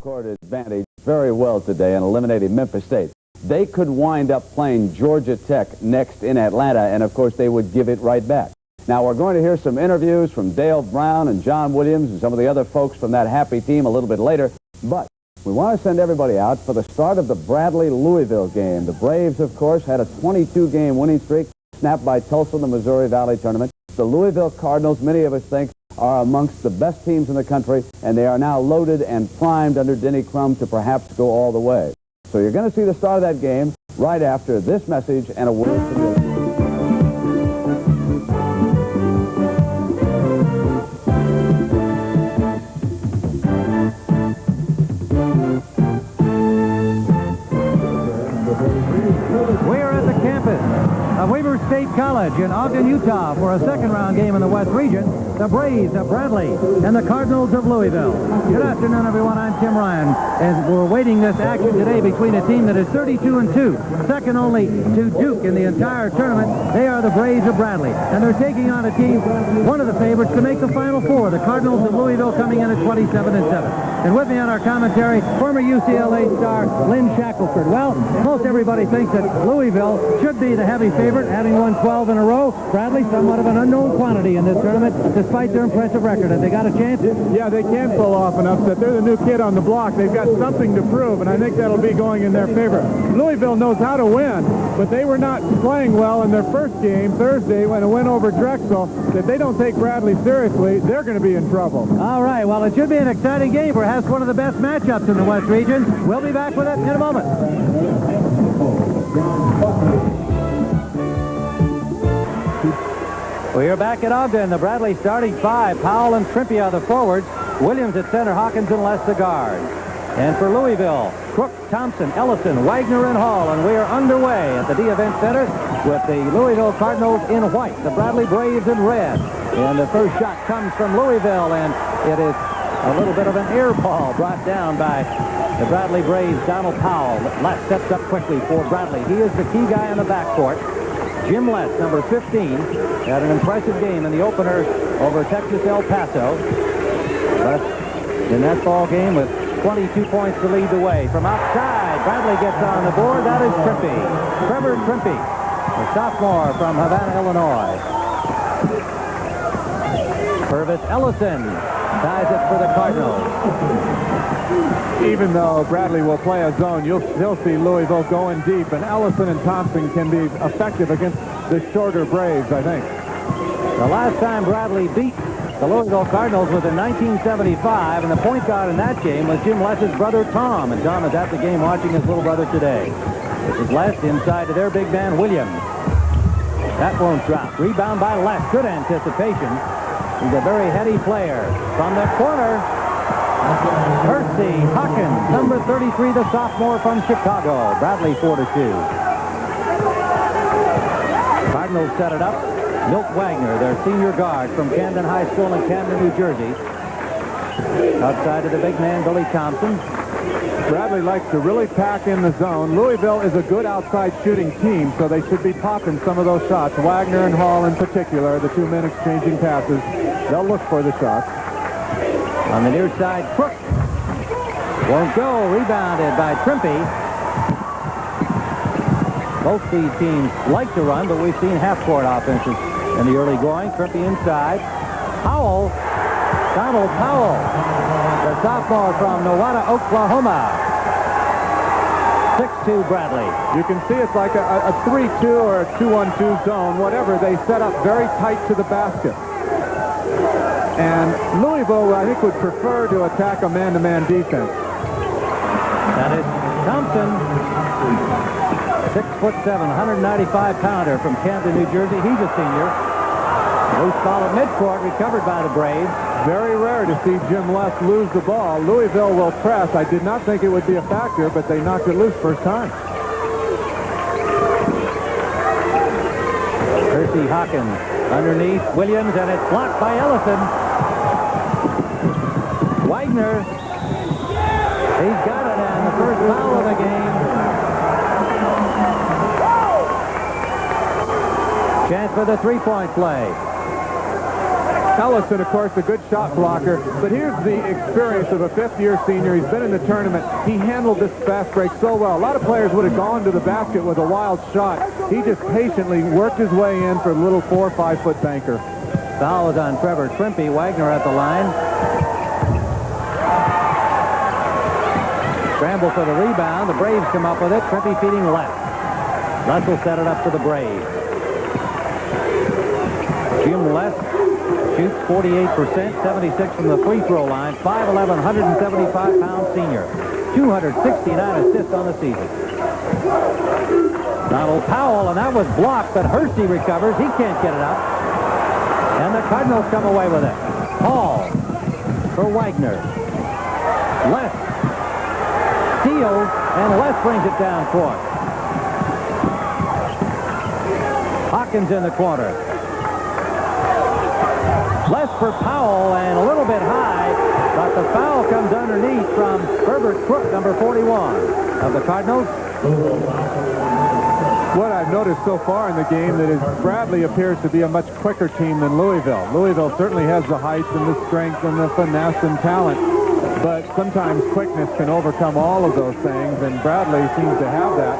court advantage very well today and eliminated Memphis State. They could wind up playing Georgia Tech next in Atlanta, and of course they would give it right back. Now we're going to hear some interviews from Dale Brown and John Williams and some of the other folks from that happy team a little bit later, but we want to send everybody out for the start of the Bradley-Louisville game. The Braves, of course, had a 22-game winning streak snapped by Tulsa in the Missouri Valley Tournament. The Louisville Cardinals, many of us think, are amongst the best teams in the country, and they are now loaded and primed under Denny Crum to perhaps go all the way. So you're going to see the start of that game right after this message and a word from you. Weber State College in Ogden, Utah for a second-round game in the West Region. The Braves of Bradley and the Cardinals of Louisville. Good afternoon, everyone. I'm Tim Ryan, and we're waiting this action today between a team that is 32-2, second only to Duke in the entire tournament. They are the Braves of Bradley, and they're taking on a team, one of the favorites to make the Final Four, the Cardinals of Louisville, coming in at 27-7. And with me on our commentary, former UCLA star Lynn Shackelford. Well, most everybody thinks that Louisville should be the heavy favorite, having won 12 in a row. Bradley, somewhat of an unknown quantity in this tournament, despite their impressive record. Have they got a chance? Yeah, they can pull off enough that they're the new kid on the block. They've got something to prove, and I think that'll be going in their favor. Louisville knows how to win, but they were not playing well in their first game Thursday when it went over Drexel. If they don't take Bradley seriously, they're going to be in trouble. All right, well, it should be an exciting game. Perhaps one of the best matchups in the West region. We'll be back with it in a moment. We are back at Ogden. The Bradley starting five. Powell and Trimpe are the forwards. Williams at center, Hawkins and Les the guards. And for Louisville, Crook, Thompson, Ellison, Wagner, and Hall. And we are underway at the Dee Evans Center with the Louisville Cardinals in white, the Bradley Braves in red. And the first shot comes from Louisville, and it is a little bit of an air ball brought down by the Bradley Braves, Donald Powell. Les steps up quickly for Bradley. He is the key guy in the backcourt. Jim Les, number 15, had an impressive game in the opener over Texas El Paso. But in that ball game with 22 points to lead the way. From outside, Bradley gets on the board. That is Trimpe. Trevor Trimpe, a sophomore from Havana, Illinois. Purvis Ellison ties it for the Cardinals. Even though Bradley will play a zone, you'll still see Louisville going deep, and Ellison and Thompson can be effective against the shorter Braves, I think. The last time Bradley beat the Louisville Cardinals was in 1975, and the point guard in that game was Jim Les's brother Tom, and Tom is at the game watching his little brother today. This is Les inside to their big man Williams. That won't drop. Rebound by Les. Good anticipation. He's a very heady player. From the corner, Percy Hawkins, number 33, the sophomore from Chicago. Bradley 4-2. Cardinals set it up. Milt Wagner, their senior guard from Camden High School in Camden, New Jersey. Outside of the big man, Billy Thompson. Bradley likes to really pack in the zone. Louisville is a good outside shooting team, so they should be popping some of those shots. Wagner and Hall in particular, the two men exchanging passes. They'll look for the shots. On the near side, Crook won't go. Rebounded by Trimpe. Both these teams like to run, but we've seen half-court offenses in the early going. Trimpe inside. Powell, Donald Powell, the sophomore from Nowata, Oklahoma. 6-2 Bradley. You can see it's like a 3-2 or a 2-1-2 zone, whatever. They set up very tight to the basket. And Louisville, I think, would prefer to attack a man-to-man defense. That is Thompson, 6'7", 195-pounder from Camden, New Jersey. He's a senior. Loose ball at midcourt, recovered by the Braves. Very rare to see Jim Les lose the ball. Louisville will press. I did not think it would be a factor, but they knocked it loose first time. Percy Hawkins underneath Williams, and it's blocked by Ellison. Wagner, he's got it, and the first foul of the game. Chance for the three-point play. Ellison, of course, a good shot blocker, but here's the experience of a fifth-year senior. He's been in the tournament. He handled this fast break so well. A lot of players would have gone to the basket with a wild shot. He just patiently worked his way in for a little 4 or 5 foot banker. Foul is on Trevor Trimpe. Wagner at the line. Scramble for the rebound. The Braves come up with it. Trimpe feeding left. Les will set it up for the Braves. Jim Les shoots 48%, 76 from the free throw line. 5'11", 175-pound senior. 269 assists on the season. Donald Powell, and that was blocked, but Hersey recovers. He can't get it up. And the Cardinals come away with it. Hall for Wagner. Les steals, and Les brings it down court. Hawkins in the corner. Les for Powell, and a little bit high, but the foul comes underneath from Herbert Crook, number 41 of the Cardinals. What I've noticed so far in the game that is Bradley appears to be a much quicker team than Louisville. Louisville certainly has the height and the strength and the finesse and talent, but sometimes quickness can overcome all of those things, and Bradley seems to have that.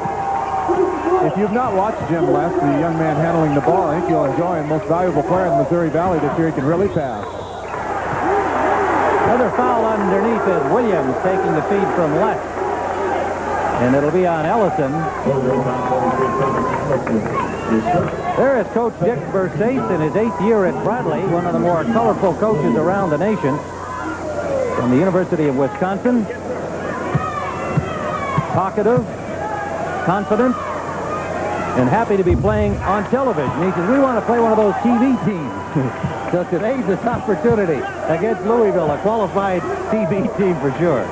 If you've not watched Jim Les, the young man handling the ball, I think you'll enjoy him. Most valuable player in the Missouri Valley this year. He can really pass. Another foul underneath is Williams taking the feed from Les. And it'll be on Ellison. There is Coach Dick Versace in his 8th year at Bradley, one of the more colorful coaches around the nation. From the University of Wisconsin. Talkative, confident, and happy to be playing on television. He says, we want to play one of those TV teams. So today's this opportunity against Louisville, a qualified TV team for sure.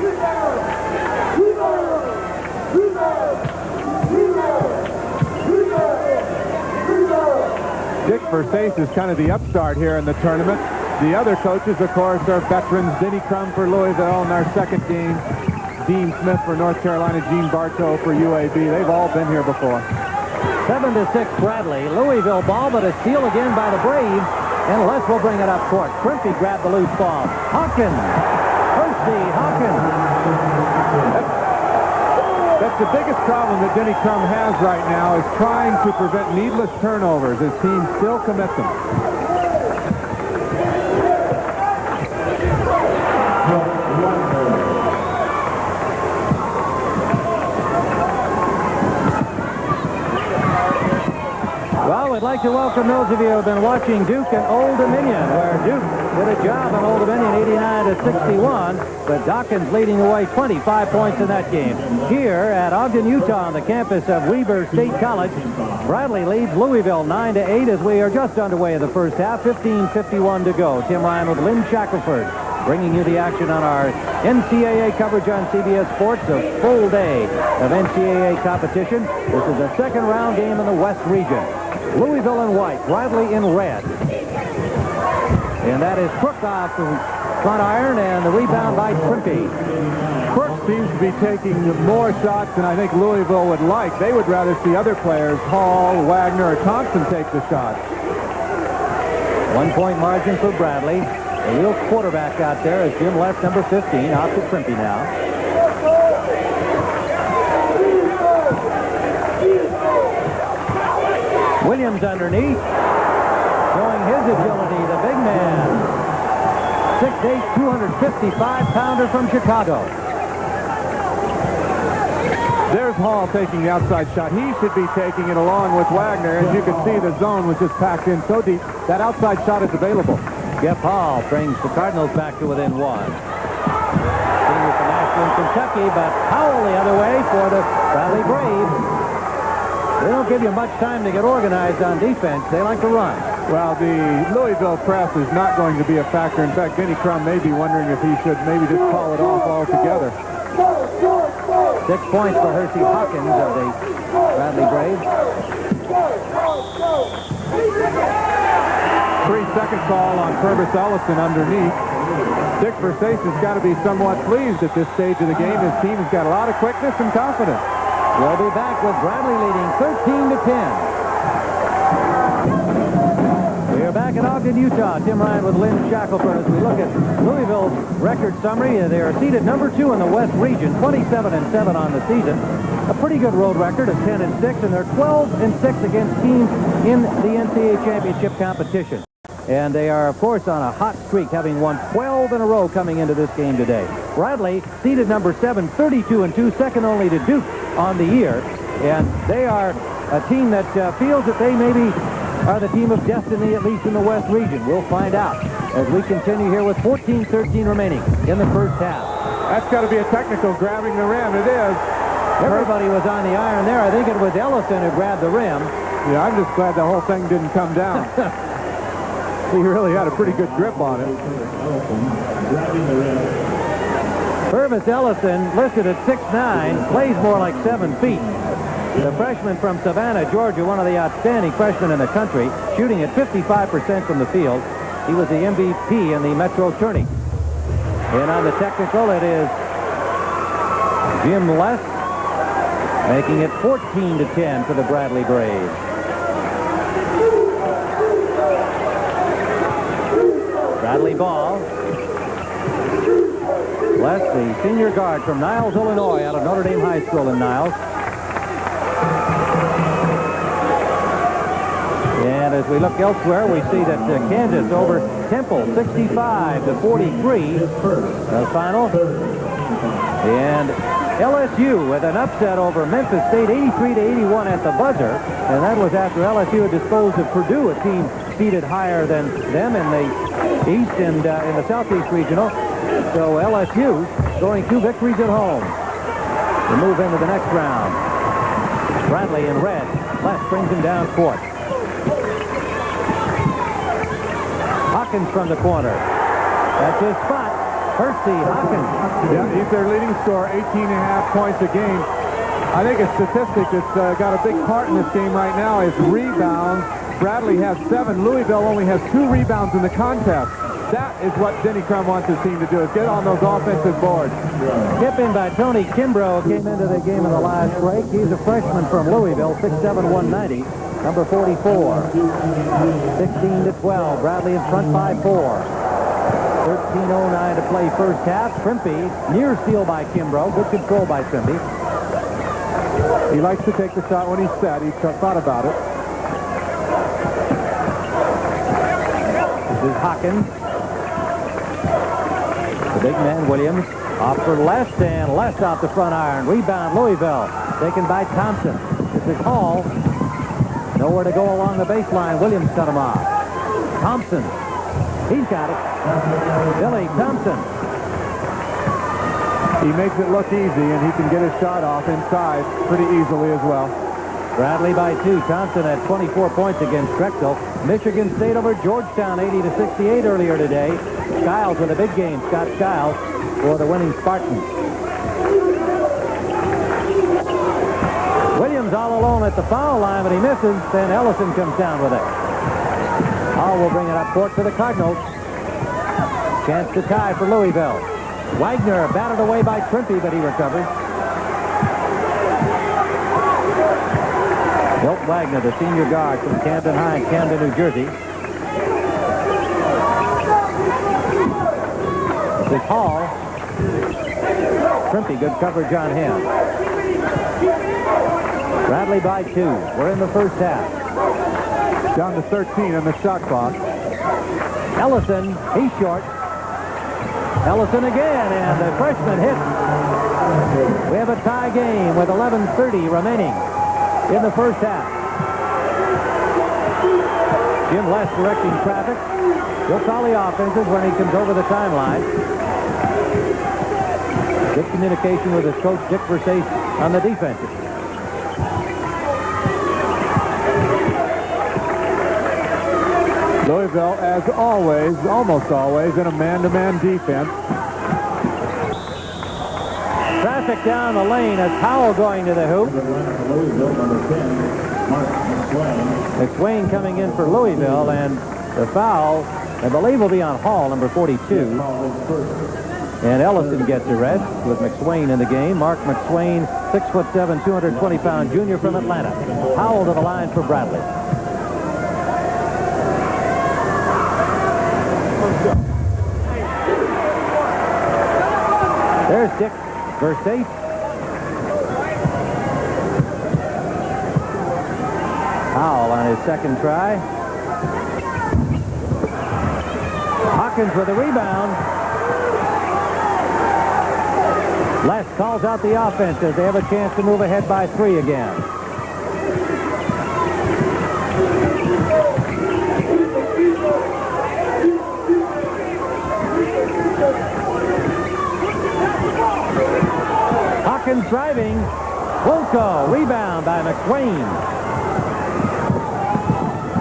Dick Versace is kind of the upstart here in the tournament. The other coaches, of course, are veterans. Denny Crum for Louisville in our second game. Dean Smith for North Carolina. Gene Bartow for UAB. They've all been here before. 7-6 Bradley. Louisville ball, but a steal again by the Braves. And Les will bring it up court. Trimpe grabbed the loose ball. Hawkins. Hersey. Hawkins. That's the biggest problem that Denny Crum has right now, is trying to prevent needless turnovers. His team still commits them. Well, we'd like to welcome those of you who have been watching Duke and Old Dominion, where Duke did a job on Old Dominion 89-61, but Dawkins leading the way 25 points in that game. Here at Ogden, Utah, on the campus of Weber State College, Bradley leads Louisville 9-8 as we are just underway in the first half. 15:51 to go. Tim Ryan with Lynn Shackelford bringing you the action on our NCAA coverage on CBS Sports, a full day of NCAA competition. This is a second round game in the West region. Louisville in white, Bradley in red. And that is Crook off the front iron, and the rebound by Trimpe. Crook seems to be taking more shots than I think Louisville would like. They would rather see other players, Hall, Wagner, or Thompson, take the shots. 1 point margin for Bradley. The real quarterback out there is Jim Les, number 15, off to Trimpe now. Williams underneath, showing his agility, the big man. 6'8", 255-pounder from Chicago. There's Hall taking the outside shot. He should be taking it along with Wagner. As you can see, the zone was just packed in so deep. That outside shot is available. Jeff Hall brings the Cardinals back to within 1. Senior from Ashland, Kentucky, but Powell the other way for the Bradley Braves. They don't give you much time to get organized on defense. They like to run. Well, the Louisville press is not going to be a factor. In fact, Denny Crum may be wondering if he should maybe just call it off altogether. 6 points for Hersey Hawkins of the Bradley Braves. 3-second call on Purvis Ellison underneath. Dick Versace has got to be somewhat pleased at this stage of the game. His team has got a lot of quickness and confidence. We'll be back with Bradley leading 13-10. We have back in Ogden, Utah. Tim Ryan with Lynn Shackelford as we look at Louisville's record summary. They are seeded number 2 in the West region, 27-7 on the season. A pretty good road record of 10-6, and they're 12-6 against teams in the NCAA championship competition. And they are, of course, on a hot streak, having won 12 in a row coming into this game today. Bradley, seeded number 7, 32-2, second only to Duke on the year. And they are a team that feels that they maybe are the team of destiny, at least in the West region. We'll find out as we continue here with 14-13 remaining in the first half. That's got to be a technical, grabbing the rim. It is. Everybody was on the iron there. I think it was Ellison who grabbed the rim. Yeah, I'm just glad the whole thing didn't come down. He really had a pretty good grip on it. Purvis Ellison, listed at 6'9", plays more like 7 feet. The freshman from Savannah, Georgia, one of the outstanding freshmen in the country, shooting at 55% from the field. He was the MVP in the Metro Tourney. And on the technical, it is Jim Less, making it 14-10 for the Bradley Braves. Bradley ball. Less, the senior guard from Niles, Illinois, out of Notre Dame High School in Niles. And as we look elsewhere, we see that Kansas over Temple, 65-43, the final. And LSU with an upset over Memphis State, 83-81 at the buzzer. And that was after LSU had disposed of Purdue, a team seated higher than them in the East and in the Southeast Regional. So LSU scoring 2 victories at home to move into the next round. Bradley in red. Les brings him down court. Hawkins from the corner. That's his spot. Percy Hawkins. Yeah, he's their leading scorer, 18.5 points a game. I think a statistic that's got a big part in this game right now is rebounds. Bradley has 7. Louisville only has 2 rebounds in the contest. That is what Denny Crum wants his team to do, is get on those offensive boards. Tip in by Tony Kimbrough came into the game in the last break. He's a freshman from Louisville, 6'7", 190, number 44. 16-12. Bradley in front by 4. 13:09 to play first half. Trimpe, near steal by Kimbrough. Good control by Trimpe. He likes to take the shot when he's set. He's thought about it. This is Hawkins. The big man, Williams, off for left, and left off the front iron. Rebound, Louisville, taken by Thompson. This is Hall. Nowhere to go along the baseline. Williams cut him off. Thompson, he's got it. Billy Thompson. He makes it look easy, and he can get his shot off inside pretty easily as well. Bradley by 2. Thompson had 24 points against Drexel. Michigan State over Georgetown, 80-68 earlier today. Skiles with a big game. Scott Skiles for the winning Spartans. Williams all alone at the foul line, but he misses. Then Ellison comes down with it. Hall will bring it up court for the Cardinals. Chance to tie for Louisville. Wagner batted away by Trimpe, but he recovers. Milt Wagner, the senior guard from Camden High in Camden, New Jersey. This is Hall. Trimpe, good coverage on him. Bradley by 2. We're in the first half. Down to 13 on the shot clock. Ellison, he's short. Ellison again, and the freshman hits. We have a tie game with 11:30 remaining in the first half. Jim Les directing traffic. He'll call the offenses when he comes over the timeline. Good communication with his coach, Dick Versace, on the defenses. Louisville, as always, almost always, in a man-to-man defense. Traffic down the lane as Powell going to the hoop. McSwain coming in for Louisville, and the foul, I believe, will be on Hall, number 42. And Ellison gets the rest with McSwain in the game. Mark McSwain, 6'7", 220-pound junior from Atlanta. Powell to the line for Bradley. 26 versus 8. Powell on his second try. Hawkins with a rebound. Les calls out the offense as they have a chance to move ahead by 3 again. Hawkins driving. Won't go. Rebound by McSwain.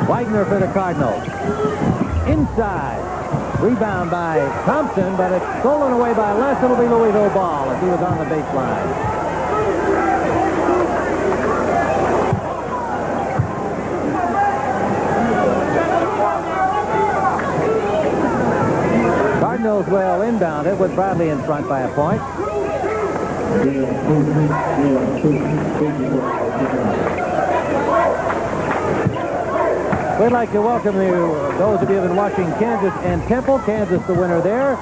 Wagner for the Cardinals. Inside. Rebound by Thompson, but it's stolen away by Les. It'll be Louisville ball if he was on the baseline. Cardinals will inbound it with Bradley in front by a point. We'd like to welcome you, those of you who have been watching Kansas and Temple. Kansas the winner there.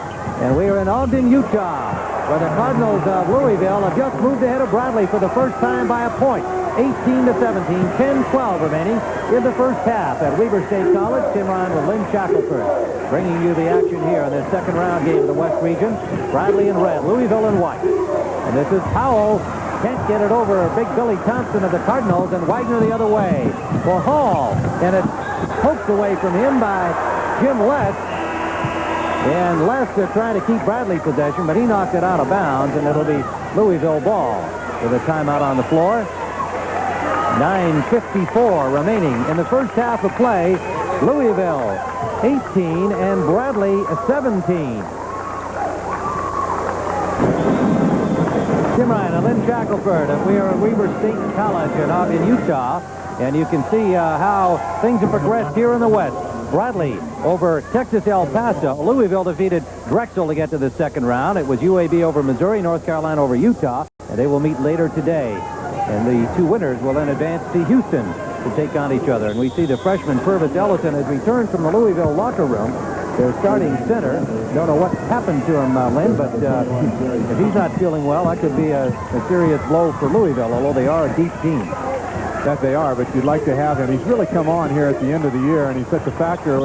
And we are in Ogden, Utah, where the Cardinals of Louisville have just moved ahead of Bradley for the first time by a point. 18-17, 10-12 remaining in the first half at Weber State College. Tim Ryan with Lynn Shackelford bringing you the action here in this second round game of the West Region. Bradley in red, Louisville in white. And this is Powell. Can't get it over Big Billy Thompson of the Cardinals, and Wagner the other way for Hall. And it's poked away from him by Jim Les. And Les are trying to keep Bradley possession, but he knocked it out of bounds, and it'll be Louisville ball with a timeout on the floor. 9:54 remaining in the first half of play. Louisville 18 and Bradley 17. Tim Ryan and Lynn Shackelford, and we are at Weber State College in Ogden, Utah, and you can see how things have progressed here in the West. Bradley over Texas El Paso. Louisville defeated Drexel to get to the second round. It was UAB over Missouri, North Carolina over Utah, and they will meet later today. And the two winners will then advance to Houston to take on each other. And we see the freshman Purvis Ellison has returned from the Louisville locker room. Their starting center. Don't know what happened to him, Lynn, but if he's not feeling well, that could be a serious blow for Louisville, although they are a deep team. That they are, but you'd like to have him. He's really come on here at the end of the year, and he's such a factor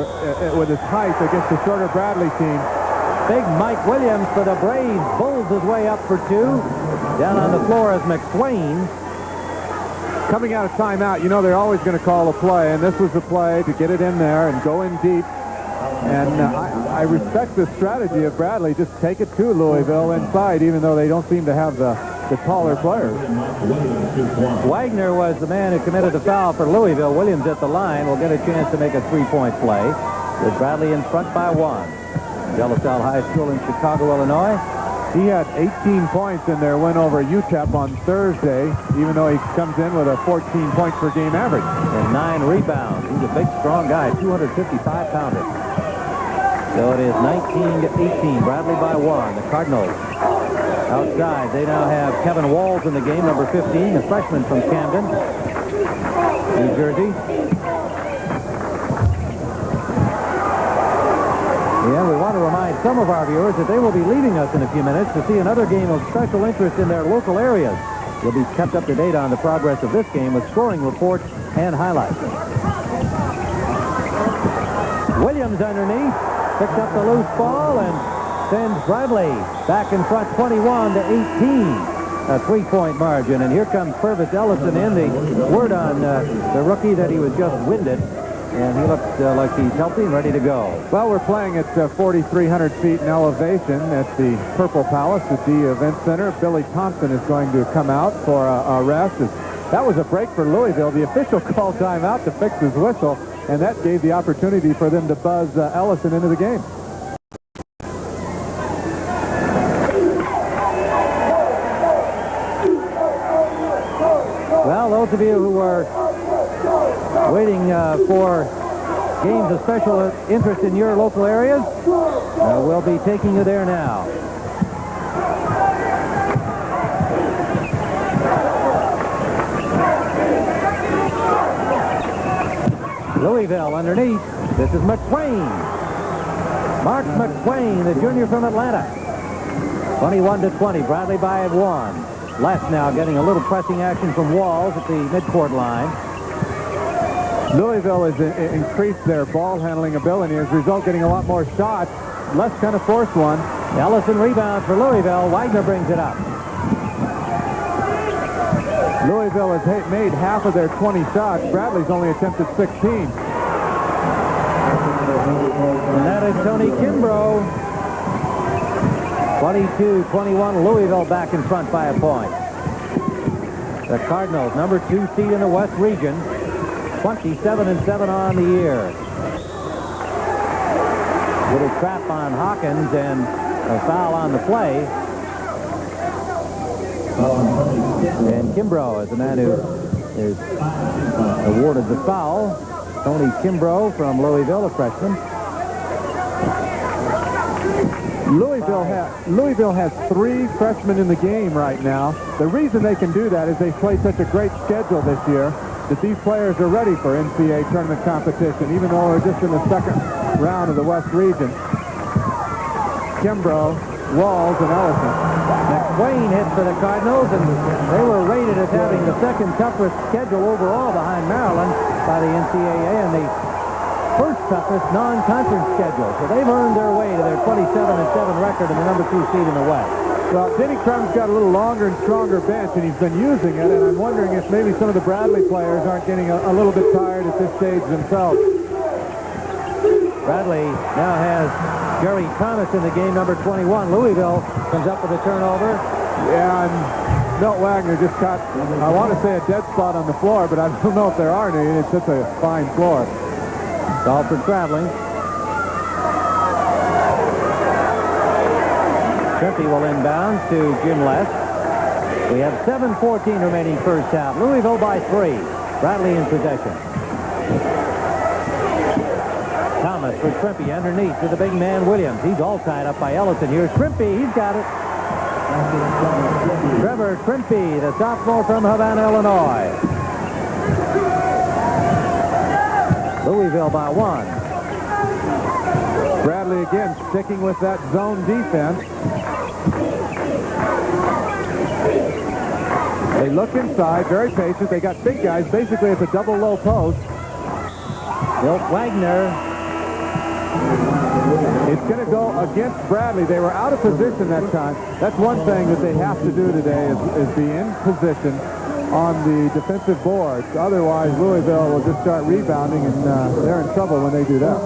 with his height against the shorter Bradley team. Big Mike Williams for the Braves. Bowls his way up for 2. Down on the floor is McSwain. Coming out of timeout, you know they're always going to call a play, and this was the play to get it in there and go in deep. And I respect the strategy of Bradley. Just take it to Louisville inside, even though they don't seem to have the taller players. Wagner was the man who committed the foul for Louisville. Williams at the line will get a chance to make a three-point play with Bradley in front by 1. De La Salle High School in Chicago, Illinois. He had 18 points in their win over UTEP on Thursday, even though he comes in with a 14 points per game average. And 9 rebounds. He's a big, strong guy, 255-pounder. So it is 19-18, Bradley by 1. The Cardinals outside. They now have Kevin Walls in the game, number 15, the freshman from Camden, New Jersey. And we want to remind some of our viewers that they will be leaving us in a few minutes to see another game of special interest in their local areas. You'll be kept up to date on the progress of this game with scoring reports and highlights. Williams underneath, picks up the loose ball and sends Bradley back in front 21-18. A three-point margin. And here comes Purvis Ellison in. The word on the rookie that he was just winded. And he looks like he's healthy and ready to go. Well, we're playing at 4,300 feet in elevation at the Purple Palace, the Dee Evans Center. Billy Thompson is going to come out for a rest. That was a break for Louisville. The official called timeout to fix his whistle, and that gave the opportunity for them to buzz Ellison into the game. Well, those of you who are waiting for games of special interest in your local areas, we'll be taking you there now. Louisville underneath. This is McSwain. Mark McSwain, the junior from Atlanta. 21-20. Bradley by 1. Les now getting a little pressing action from Walls at the midcourt line. Louisville has increased their ball handling ability. As a result, getting a lot more shots. Les kind of forced one. Ellison rebounds for Louisville. Wagner brings it up. Louisville has made half of their 20 shots. Bradley's only attempted 16. And that is Tony Kimbrough. 22-21. Louisville back in front by a point. The Cardinals, number 2 seed in the West region, 27-7 on the year. Little trap on Hawkins and a foul on the play. And Kimbrough is the man who is awarded the foul. Tony Kimbrough from Louisville, a freshman. Louisville has 3 freshmen in the game right now. The reason they can do that is they play such a great schedule this year that these players are ready for NCAA tournament competition, even though they're just in the second round of the West region. Kimbrough, Walls, and Ellison. McSwain hit for the Cardinals, and they were rated as having the second toughest schedule overall behind Maryland by the NCAA, and the first toughest non-conference schedule. So they've earned their way to their 27-7 record and the number 2 seed in the West. Well, Denny Crum's got a little longer and stronger bench, and he's been using it, and I'm wondering if maybe some of the Bradley players aren't getting a little bit tired at this stage themselves. Bradley now has Jerry Thomas in the game, number 21. Louisville comes up with a turnover. Yeah, and Milt Wagner just caught, I want to say, a dead spot on the floor, but I don't know if there are any. It's such a fine floor. All for traveling. Trippy will inbound to Jim Les. We have 7:14 remaining first half. Louisville by 3. Bradley in possession. Thomas for Trippy underneath to the big man Williams. He's all tied up by Ellison. Here's Trippy. He's got it. Trevor Trippy, the sophomore from Havana, Illinois. Louisville by 1. Bradley again sticking with that zone defense. They look inside, very patient. They got big guys. Basically, it's a double low post. Milt Wagner. It's going to go against Bradley. They were out of position that time. That's one thing that they have to do today is be in position on the defensive boards. Otherwise, Louisville will just start rebounding, and they're in trouble when they do that.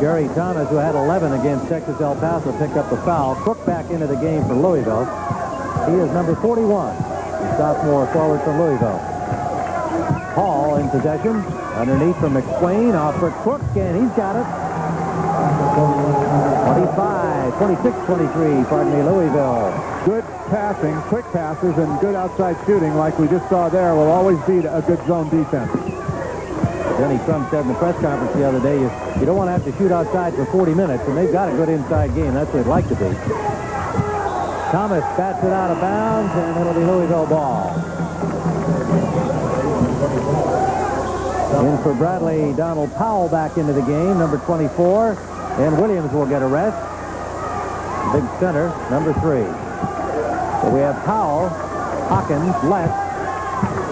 Jerry Thomas, who had 11 against Texas El Paso, picked up the foul. Cook back into the game for Louisville. He is number 41, the sophomore forward from Louisville. Hall in possession. Underneath from McSwain, off for Cook, and he's got it. 26-23, pardon me, Louisville. Good passing, quick passes, and good outside shooting like we just saw there will always beat a good zone defense. Denny Crum said in the press conference the other day, you don't want to have to shoot outside for 40 minutes, and they've got a good inside game. That's what they'd like to be. Thomas bats it out of bounds, and it'll be Louisville ball. In for Bradley, Donald Powell back into the game, number 24, and Williams will get a rest. Big center, number 3. So we have Powell, Hawkins, Les,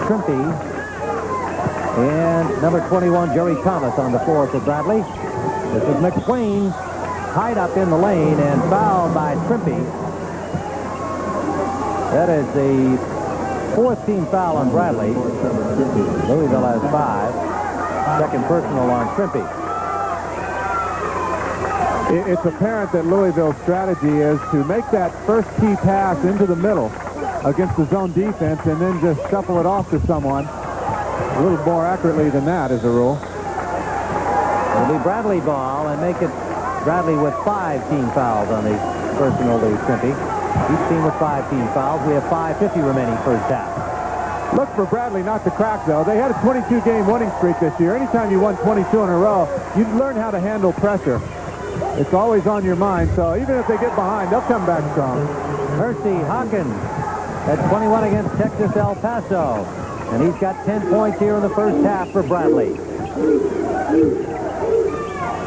Trimpey, and number 21, Jerry Thomas on the floor for Bradley. This is McSwain, tied up in the lane and fouled by Trimpey. That is the 4th team foul on Bradley. Louisville has 5. Second personal on Trimpey. It's apparent that Louisville's strategy is to make that first key pass into the middle against the zone defense and then just shuffle it off to someone a little more accurately than that as a rule. It'll be Bradley ball and make it Bradley with 5 team fouls on the personal to Trimpey. Each team with 5 team fouls. We have 5:50 remaining first half. Look for Bradley not to crack, though. They had a 22-game winning streak this year. Anytime you won 22 in a row, you learn how to handle pressure. It's always on your mind, so even if they get behind, they'll come back strong. Percy Hawkins at 21 against Texas El Paso. And he's got 10 points here in the first half for Bradley.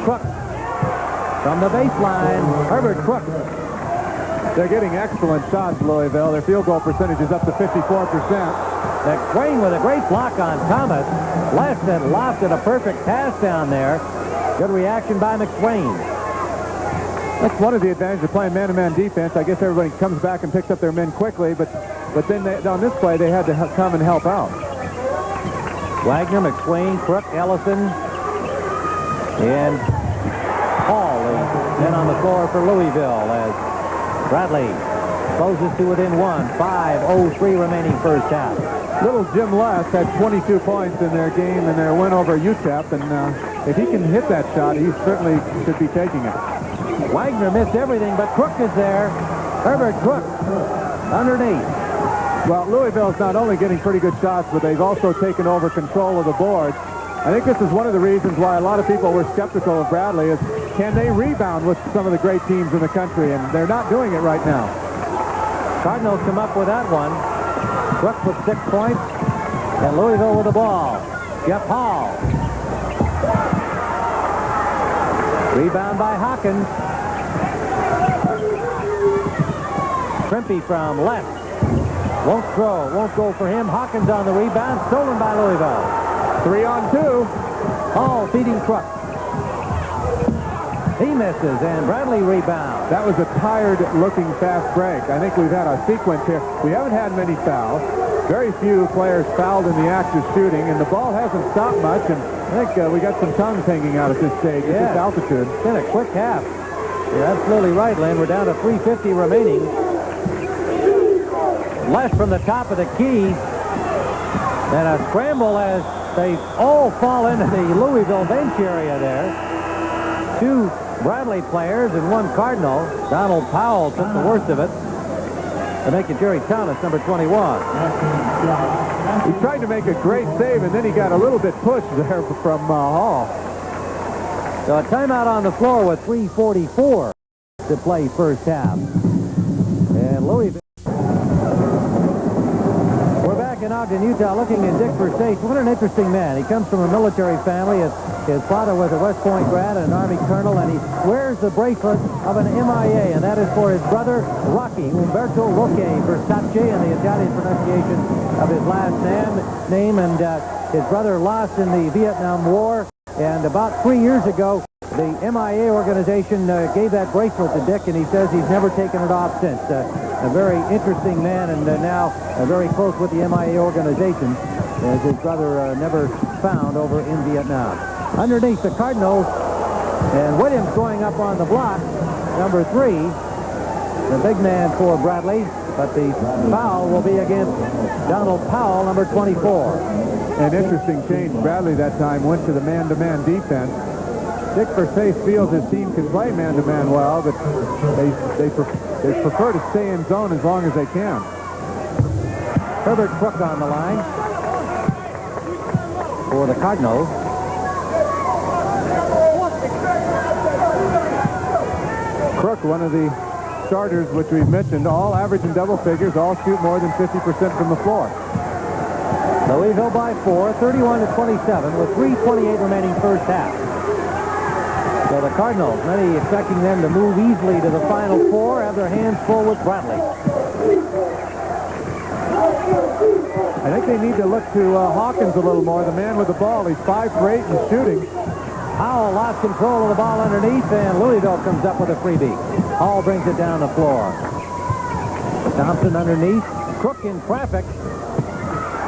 Crook from the baseline. Herbert Crook. They're getting excellent shots, Louisville. Their field goal percentage is up to 54%. McSwain with a great block on Thomas. Left had lofted a perfect pass down there. Good reaction by McSwain. That's one of the advantages of playing man-to-man defense. I guess everybody comes back and picks up their men quickly, but then on this play, they had to come and help out. Wagner, McSwain, Crook, Ellison, and Hall is then on the floor for Louisville as Bradley closes to within one. 5:03 remaining first half. Little Jim Les had 22 points in their game in their win over UTEP, and if he can hit that shot, he certainly should be taking it. Wagner missed everything, but Crook is there. Herbert Crook underneath. Well, Louisville's not only getting pretty good shots, but they've also taken over control of the boards. I think this is one of the reasons why a lot of people were skeptical of Bradley is, can they rebound with some of the great teams in the country? And they're not doing it right now. Cardinals come up with that one. Crook with 6 points, and Louisville with the ball. Jeff Hall. Rebound by Hawkins. Trimpe from left. Won't throw. Won't go for him. Hawkins on the rebound. Stolen by Louisville. 3-on-2. Hall feeding Crook. He misses, and Bradley rebounds. That was a tired-looking fast break. I think we've had a sequence here. We haven't had many fouls. Very few players fouled in the act of shooting, and the ball hasn't stopped much, and I think we got some tongues hanging out at this stage, at this altitude. It's been a quick half. You're absolutely right, Lynn. We're down to 3:50 remaining. Left from the top of the key, and a scramble as they all fall into the Louisville bench area there. 2 Bradley players and 1 Cardinal. Donald Powell took the worst of it to make it Jerry Thomas, number 21. He tried to make a great save, and then he got a little bit pushed there from Hall. So a timeout on the floor with 3:44 to play first half. And Louisville. We're back in Ogden, Utah, looking at Dick Versace. What an interesting man. He comes from a military family. His father was a West Point grad and an Army colonel, and he wears the bracelet of an MIA, and that is for his brother, Rocky, Umberto Roque Versace, and the Italian pronunciation of his last name. And his brother lost in the Vietnam War, and about 3 years ago, the MIA organization gave that bracelet to Dick, and he says he's never taken it off since. A very interesting man, and now very close with the MIA organization, as his brother never found over in Vietnam. Underneath the Cardinals, and Williams going up on the block, number 3, the big man for Bradley, but the foul will be against Donald Powell, number 24. An interesting change. Bradley that time went to the man-to-man defense. Dick Versace feels his team can play man-to-man well, but they prefer to stay in zone as long as they can. Herbert Crook on the line for the Cardinals. Crook, one of the starters, which we've mentioned, all average in double figures, all shoot more than 50% from the floor. Louisville by 4, 31-27, with 3:28 remaining first half. So the Cardinals, many expecting them to move easily to the Final Four, have their hands full with Bradley. I think they need to look to Hawkins a little more. The man with the ball, he's 5 for 8 in shooting. Howell lost control of the ball underneath, and Louisville comes up with a freebie. Hall brings it down the floor. Thompson underneath. Crook in traffic.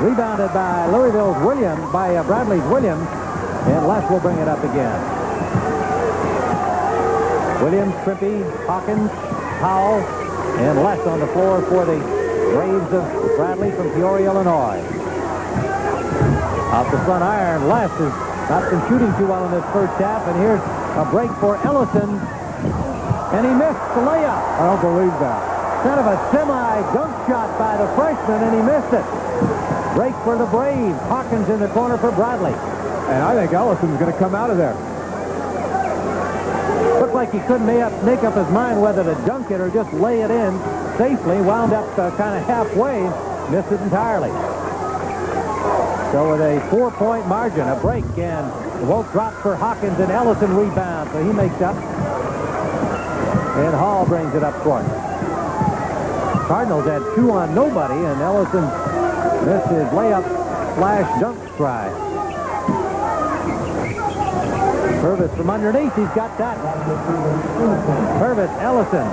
Rebounded by Louisville's Williams, by Bradley's Williams, and Les will bring it up again. Williams, Trimpe, Hawkins, Howell, and Les on the floor for the Braves of Bradley from Peoria, Illinois. Off the front iron, Les has not been shooting too well in this first half, and here's a break for Ellison, and he missed the layup. I don't believe that. Kind of a semi-dunk shot by the freshman, and he missed it. Break for the Braves. Hawkins in the corner for Bradley. And I think Ellison's going to come out of there. Looked like he couldn't make up his mind whether to dunk it or just lay it in safely. Wound up kind of halfway, missed it entirely. So with a 4-point margin, a break, and the Wolf drops for Hawkins, and Ellison rebounds, so he makes up. And Hall brings it up court. Cardinals had 2 on nobody, and Ellison missed his layup flash dunk try. Purvis from underneath, he's got that. Purvis, Ellison.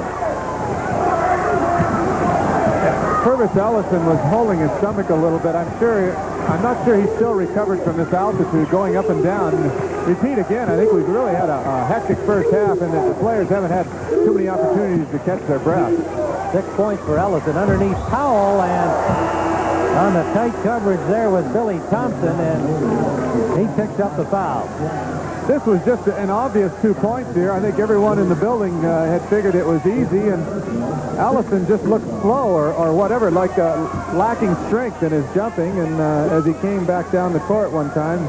Purvis Ellison was holding his stomach a little bit. I'm not sure he's still recovered from this altitude going up and down. Repeat again, I think we've really had a hectic first half, and that the players haven't had too many opportunities to catch their breath. 6 points for Ellison underneath Powell, and on the tight coverage there was Billy Thompson, and he picked up the foul. This was just an obvious 2 points here. I think everyone in the building had figured it was easy, and Ellison just looked slow or whatever, like lacking strength in his jumping, and as he came back down the court one time,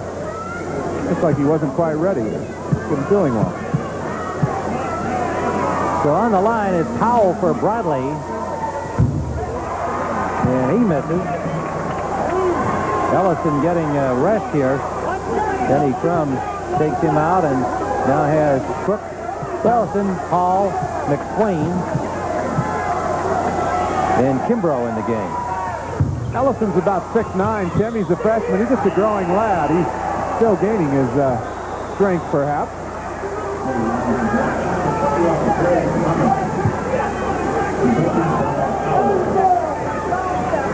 just like he wasn't quite ready. Wasn't feeling well. So on the line is Powell for Bradley, and he misses. Ellison getting a rest here. Denny Crum takes him out, and now has Crook, Ellison, Hall, McSwain, and Kimbrough in the game. Ellison's about 6'9", Tim. He's a freshman. He's just a growing lad. He's still gaining his strength, perhaps.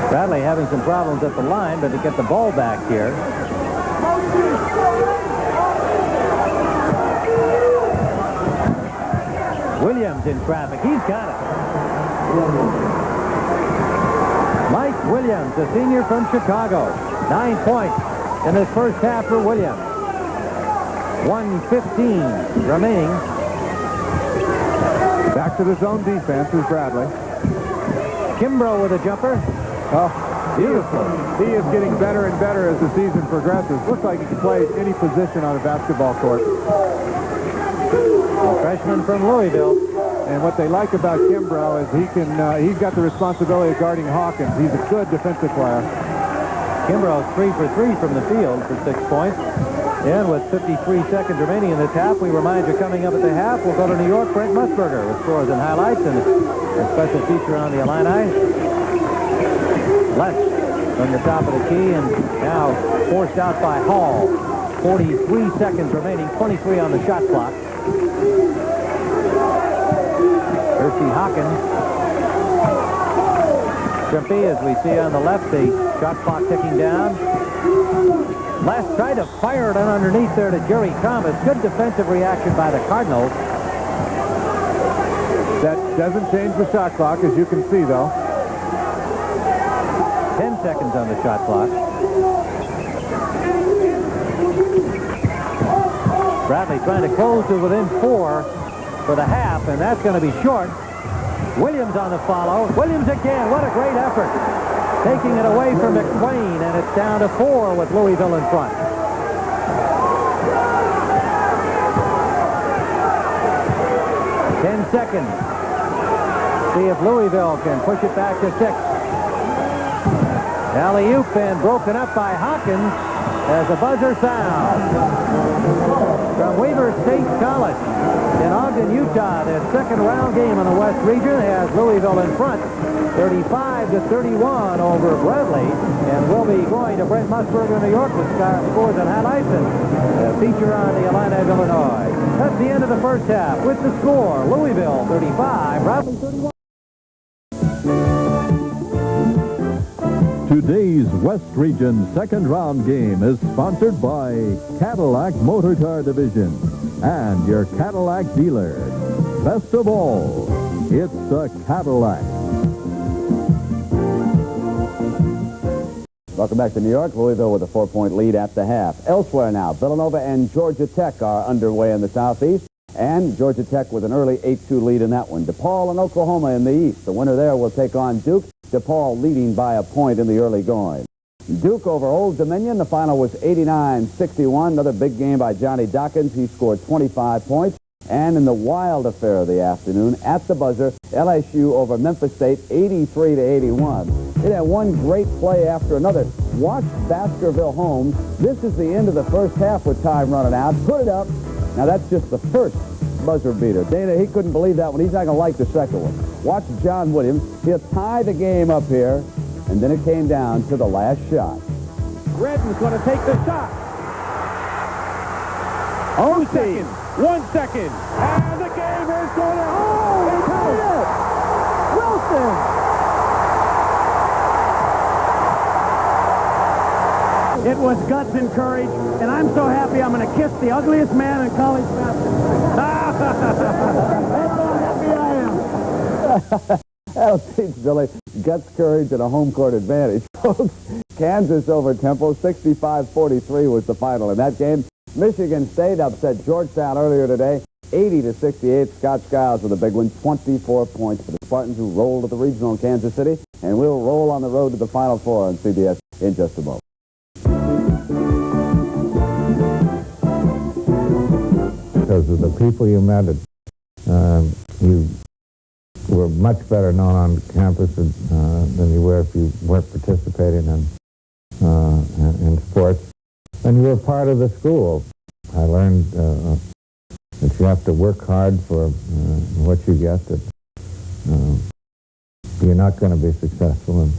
Bradley having some problems at the line, but to get the ball back here. Williams in traffic. He's got it. Mike Williams, a senior from Chicago. 9 points in his first half for Williams. 1:15 remaining. Back to the zone defense is Bradley. Kimbrough with a jumper. Oh, beautiful. He is getting better and better as the season progresses. Looks like he can play any position on a basketball court. A freshman from Louisville. And what they like about Kimbrough is he's got the responsibility of guarding Hawkins. He's a good defensive player. Kimbrough 3 for 3 from the field for 6 points. And with 53 seconds remaining in this half, we remind you coming up at the half, we'll go to New York. Brent Musburger with scores and highlights and a special feature on the Illini. Left from the top of the key, and now forced out by Hall. 43 seconds remaining, 23 on the shot clock. Percy Hawkins. Trimpy, as we see on the left, the shot clock ticking down. Last tried to fire it on underneath there to Jerry Thomas. Good defensive reaction by the Cardinals. That doesn't change the shot clock, as you can see, though. 10 seconds on the shot clock. Bradley trying to close to within 4 for the half, and that's going to be short. Williams on the follow. Williams again. What a great effort. Taking it away from McSwain, and it's down to 4 with Louisville in front. Ten seconds. See if Louisville can push it back to 6. Alley-oop and broken up by Hawkins as a buzzer sound. From Weber State College in Ogden, Utah, their second round game in the West region has Louisville in front, 35-31 over Bradley, and we'll be going to Brent Musburger, New York, with scores and highlights and a feature on the Illini of Illinois. That's the end of the first half with the score: Louisville 35, Bradley 31. Today's West Region second round game is sponsored by Cadillac Motor Car Division and your Cadillac dealer. Best of all, it's a Cadillac. Welcome back to New York. Louisville with a 4-point lead at the half. Elsewhere now, Villanova and Georgia Tech are underway in the Southeast, and Georgia Tech with an early 8-2 lead in that one. DePaul and Oklahoma in the East. The winner there will take on Duke. DePaul leading by a point in the early going. Duke over Old Dominion. The final was 89-61. Another big game by Johnny Dawkins. He scored 25 points. And in the wild affair of the afternoon, at the buzzer, LSU over Memphis State, 83-81. It had one great play after another. Watch Baskerville Holmes. This is the end of the first half with time running out. Put it up. Now that's just the first buzzer beater. Dana, he couldn't believe that one. He's not going to like the second one. Watch John Williams. He'll tie the game up here, and then it came down to the last shot. Redden's going to take the shot. 2 seconds. 1 second. And the game is going to... Oh, they tied it! Wilson! It was guts and courage, and I'm so happy I'm going to kiss the ugliest man in college basketball. That's how happy I am. That'll teach Billy guts, courage, and a home court advantage. Folks, Kansas over Temple, 65-43 was the final in that game. Michigan State upset Georgetown earlier today, 80-68. Scott Skiles with a big one, 24 points for the Spartans, who rolled to the regional in Kansas City. And we'll roll on the road to the Final Four on CBS in just a moment. Because of the people you met, you were much better known on campus than you were if you weren't participating in sports. And you were part of the school. I learned that you have to work hard for what you get, that you're not going to be successful and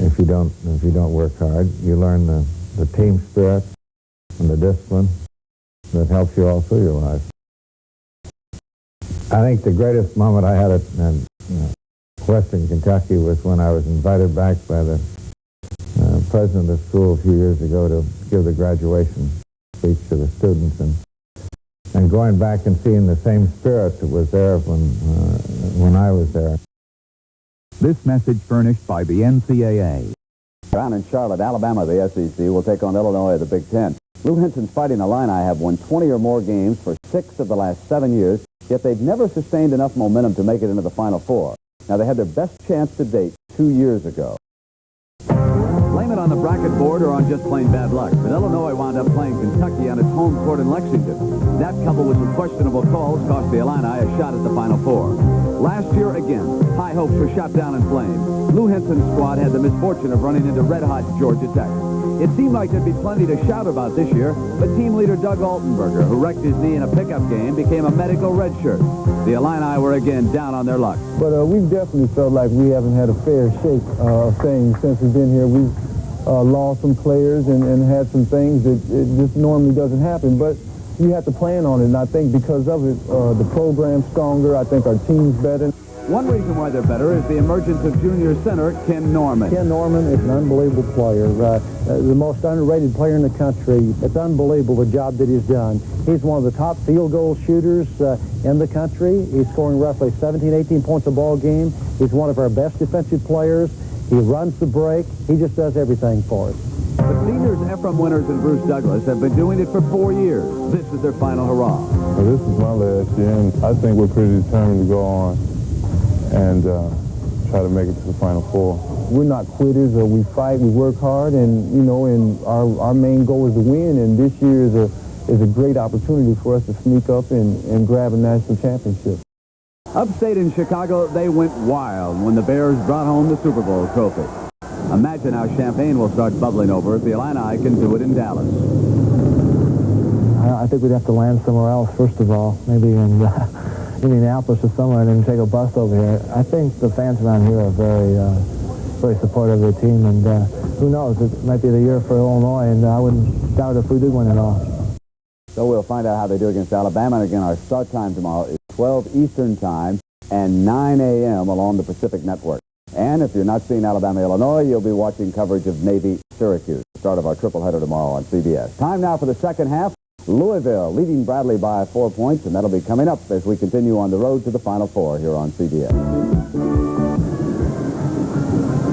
if you don't work hard. You learn the team spirit and the discipline that helps you all through your life. I think the greatest moment I had at Western Kentucky was when I was invited back by the president of the school a few years ago to give the graduation speech to the students, and going back and seeing the same spirit that was there when I was there. This message furnished by the NCAA. Down in Charlotte, Alabama, the SEC will take on Illinois of the Big Ten. Lou Henson's Fighting Illini have won 20 or more games for 6 of the last 7 years, yet they've never sustained enough momentum to make it into the Final Four. Now, they had their best chance to date 2 years ago. Blame it on the bracket board or on just plain bad luck, but Illinois wound up playing Kentucky on its home court in Lexington. That, coupled with some questionable calls, cost the Illini a shot at the Final Four. Last year, again, high hopes were shot down in flames. Lou Henson's squad had the misfortune of running into red-hot Georgia Tech. It seemed like there'd be plenty to shout about this year, but team leader Doug Altenberger, who wrecked his knee in a pickup game, became a medical redshirt. The Illini were again down on their luck. But we've definitely felt like we haven't had a fair shake of things since we've been here. We've lost some players and had some things that it just normally doesn't happen. But you have to plan on it, and I think because of it, the program's stronger. I think our team's better. One reason why they're better is the emergence of junior center Ken Norman. Ken Norman is an unbelievable player, the most underrated player in the country. It's unbelievable the job that he's done. He's one of the top field goal shooters in the country. He's scoring roughly 17, 18 points a ball game. He's one of our best defensive players. He runs the break. He just does everything for us. But seniors Ephraim Winters and Bruce Douglas have been doing it for 4 years. This is their final hurrah. Well, this is my last year, and I think we're pretty determined to go on and try to make it to the Final Four. We're not quitters. We fight. We work hard, and and our main goal is to win. And this year is a great opportunity for us to sneak up and grab a national championship. Upstate in Chicago, they went wild when the Bears brought home the Super Bowl trophy. Imagine how champagne will start bubbling over if the Illini can do it in Dallas. I think we'd have to land somewhere else, first of all, maybe in Indianapolis or somewhere, and then take a bus over here. I think the fans around here are very supportive of their team, and who knows, it might be the year for Illinois, and I wouldn't doubt if we did win it all. So we'll find out how they do against Alabama, and again, our start time tomorrow is 12 Eastern Time and 9 a.m. along the Pacific Network. And if you're not seeing Alabama-Illinois, you'll be watching coverage of Navy-Syracuse, the start of our triple header tomorrow on CBS. Time now for the second half. Louisville leading Bradley by 4 points, and that'll be coming up as we continue on the road to the Final Four here on CBS.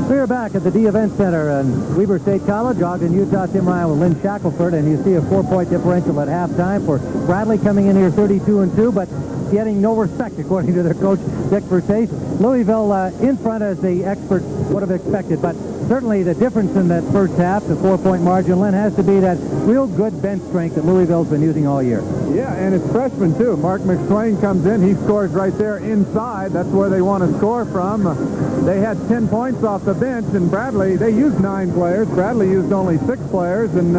We're back at the Dee Evans Center in Weber State College. Ogden, Utah. Tim Ryan with Lynn Shackelford, and you see a 4-point differential at halftime for Bradley coming in here 32-2, but getting no respect, according to their coach, Dick Versace. Louisville in front, as the experts would have expected, but certainly the difference in that first half, the 4-point margin, Len, has to be that real good bench strength that Louisville's been using all year. Yeah, and it's freshman, too. Mark McSwain comes in. He scores right there inside. That's where they want to score from. They had 10 points off the bench, and Bradley, they used 9 players. Bradley used only 6 players and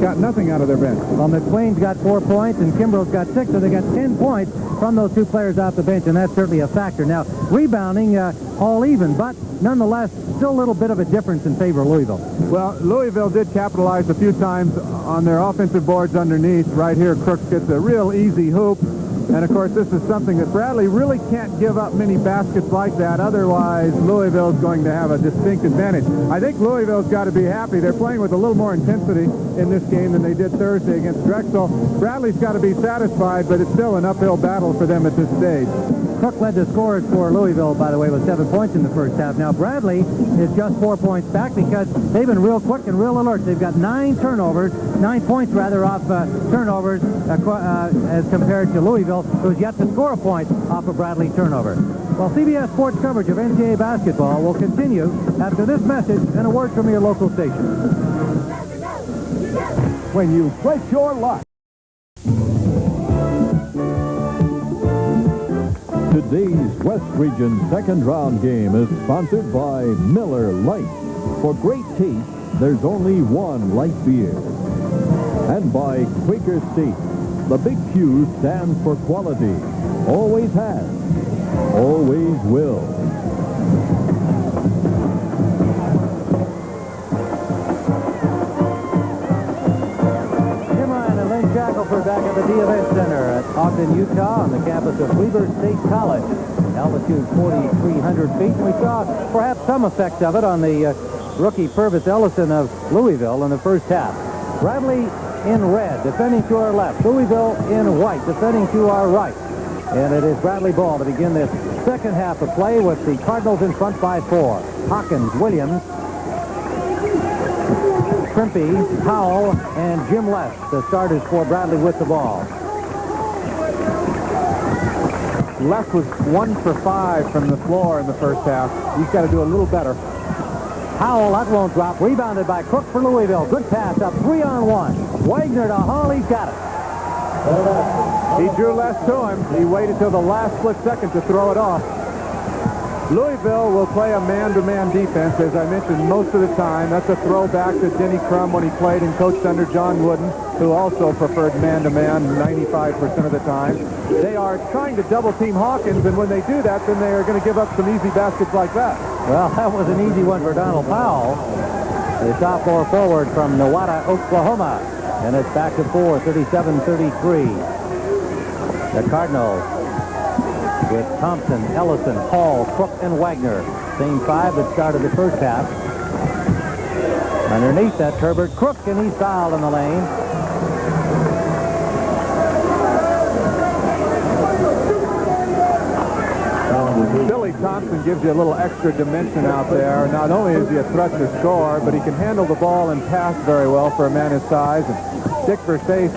got nothing out of their bench. Well, McSwain's got 4 points, and Kimbrough's got 6, so they got 10 points from those 2 players off the bench, and that's certainly a factor. Now, rebounding, all even, but nonetheless, still a little bit of a difference in favor of Louisville. Well, Louisville did capitalize a few times on their offensive boards underneath. Right here, Crooks gets a real easy hoop. And, of course, this is something that Bradley really can't give up many baskets like that. Otherwise, Louisville's going to have a distinct advantage. I think Louisville's got to be happy. They're playing with a little more intensity in this game than they did Thursday against Drexel. Bradley's got to be satisfied, but it's still an uphill battle for them at this stage. Cook led the scores for Louisville, by the way, with 7 points in the first half. Now, Bradley is just 4 points back because they've been real quick and real alert. They've got 9 points rather, off turnovers as compared to Louisville, who's yet to score a point off of Bradley's turnover. Well, CBS Sports coverage of NCAA basketball will continue after this message and a word from your local station. When you place your luck. Today's West Region second round game is sponsored by Miller Lite. For great taste, there's only one light beer. And by Quaker State. The big Q stands for quality. Always has. Always will. Back at the Dee Evans Center at Ogden, Utah, on the campus of Weber State College. Altitude 4,300 feet. And we saw perhaps some effect of it on the rookie Purvis Ellison of Louisville in the first half. Bradley in red, defending to our left. Louisville in white, defending to our right. And it is Bradley ball to begin this second half of play with the Cardinals in front by 4. Hawkins, Williams, Crimpy, Powell, and Jim Les, the starters for Bradley with the ball. Les was 1 for 5 from the floor in the first half. He's got to do a little better. Powell, that won't drop. Rebounded by Crook for Louisville. Good pass up, 3-on-1. Wagner to Hall, he's got it. He drew Les to him. He waited till the last split second to throw it off. Louisville will play a man-to-man defense, as I mentioned, most of the time. That's a throwback to Denny Crum when he played and coached under John Wooden, who also preferred man-to-man 95% of the time. They are trying to double-team Hawkins, and when they do that, then they are going to give up some easy baskets like that. Well, that was an easy one for Donald Powell, the sophomore forward from Nowata, Oklahoma. And it's back to 4, 37-33. The Cardinals with Thompson, Ellison, Hall, Crook, and Wagner. Same 5 that started the first half. Underneath that, Herbert Crook, and he's fouled in the lane. Billy Thompson gives you a little extra dimension out there. Not only is he a threat to score, but he can handle the ball and pass very well for a man his size. And Dick Versace,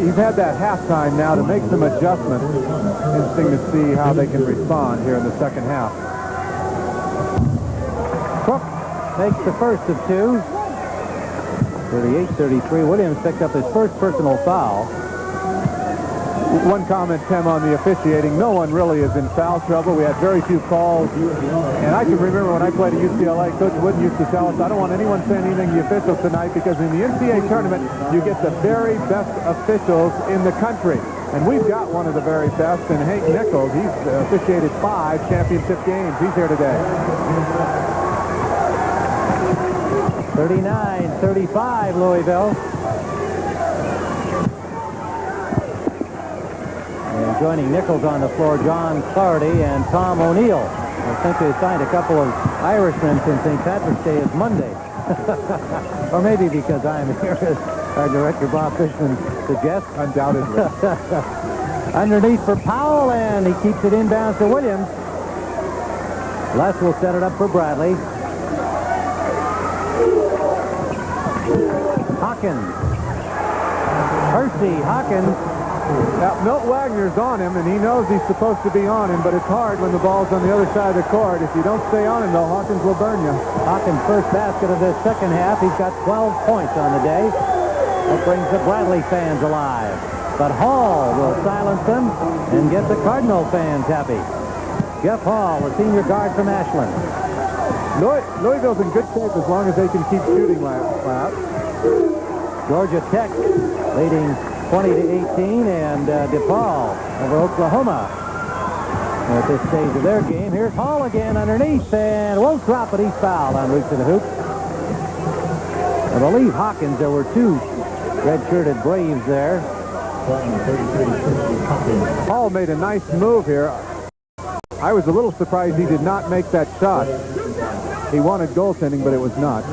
he's had that halftime now to make some adjustments. Interesting to see how they can respond here in the second half. Crook makes the first of 2. 38-33. Williams picked up his first personal foul. One comment, Tim, on the officiating. No one really is in foul trouble. We had very few calls. And I can remember when I played at UCLA, Coach Wooden used to tell us, I don't want anyone saying anything to the officials tonight, because in the NCAA tournament, you get the very best officials in the country. And we've got one of the very best, and Hank Nichols, he's officiated 5 championship games. He's here today. 39-35, Louisville. And joining Nichols on the floor, John Clardy and Tom O'Neill. I think they signed a couple of Irishmen since St. Patrick's Day is Monday. Or maybe because I'm here, as our director Bob Fishman suggests. Undoubtedly. Underneath for Powell, and he keeps it inbounds to Williams. Les will set it up for Bradley. Hawkins. Hawkins Now, Milt Wagner's on him, and he knows he's supposed to be on him, but it's hard when the ball's on the other side of the court. If you don't stay on him, though, Hawkins will burn you. Hawkins' first basket of this second half. He's got 12 points on the day. That brings the Bradley fans alive. But Hall will silence them and get the Cardinal fans happy. Jeff Hall, the senior guard from Ashland. Louisville's in good shape as long as they can keep shooting flat. Georgia Tech leading 20-18, and DePaul over Oklahoma at this stage of their game. Here's Hall again underneath, and won't drop it. He's fouled on route to the hoop. I believe Hawkins, there were two red-shirted Braves there. Hall made a nice move here. I was a little surprised he did not make that shot. He wanted goaltending, but it was not.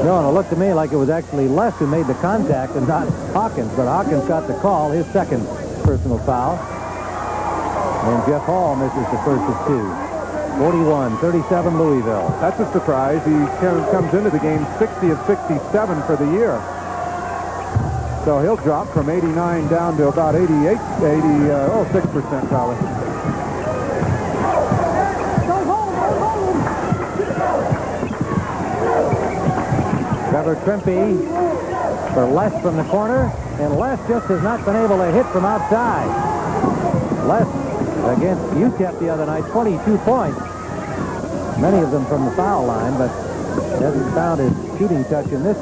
No, and it looked to me like it was actually Les who made the contact and not Hawkins, but Hawkins got the call, his second personal foul. And Jeff Hall misses the first of two. 41-37 Louisville. That's a surprise. He comes into the game 60 of 67 for the year. So he'll drop from 89 down to about 6% probably. Trevor Trimpe for Les from the corner, and Les just has not been able to hit from outside. Les against UTEP the other night, 22 points. Many of them from the foul line, but hasn't found his shooting touch in this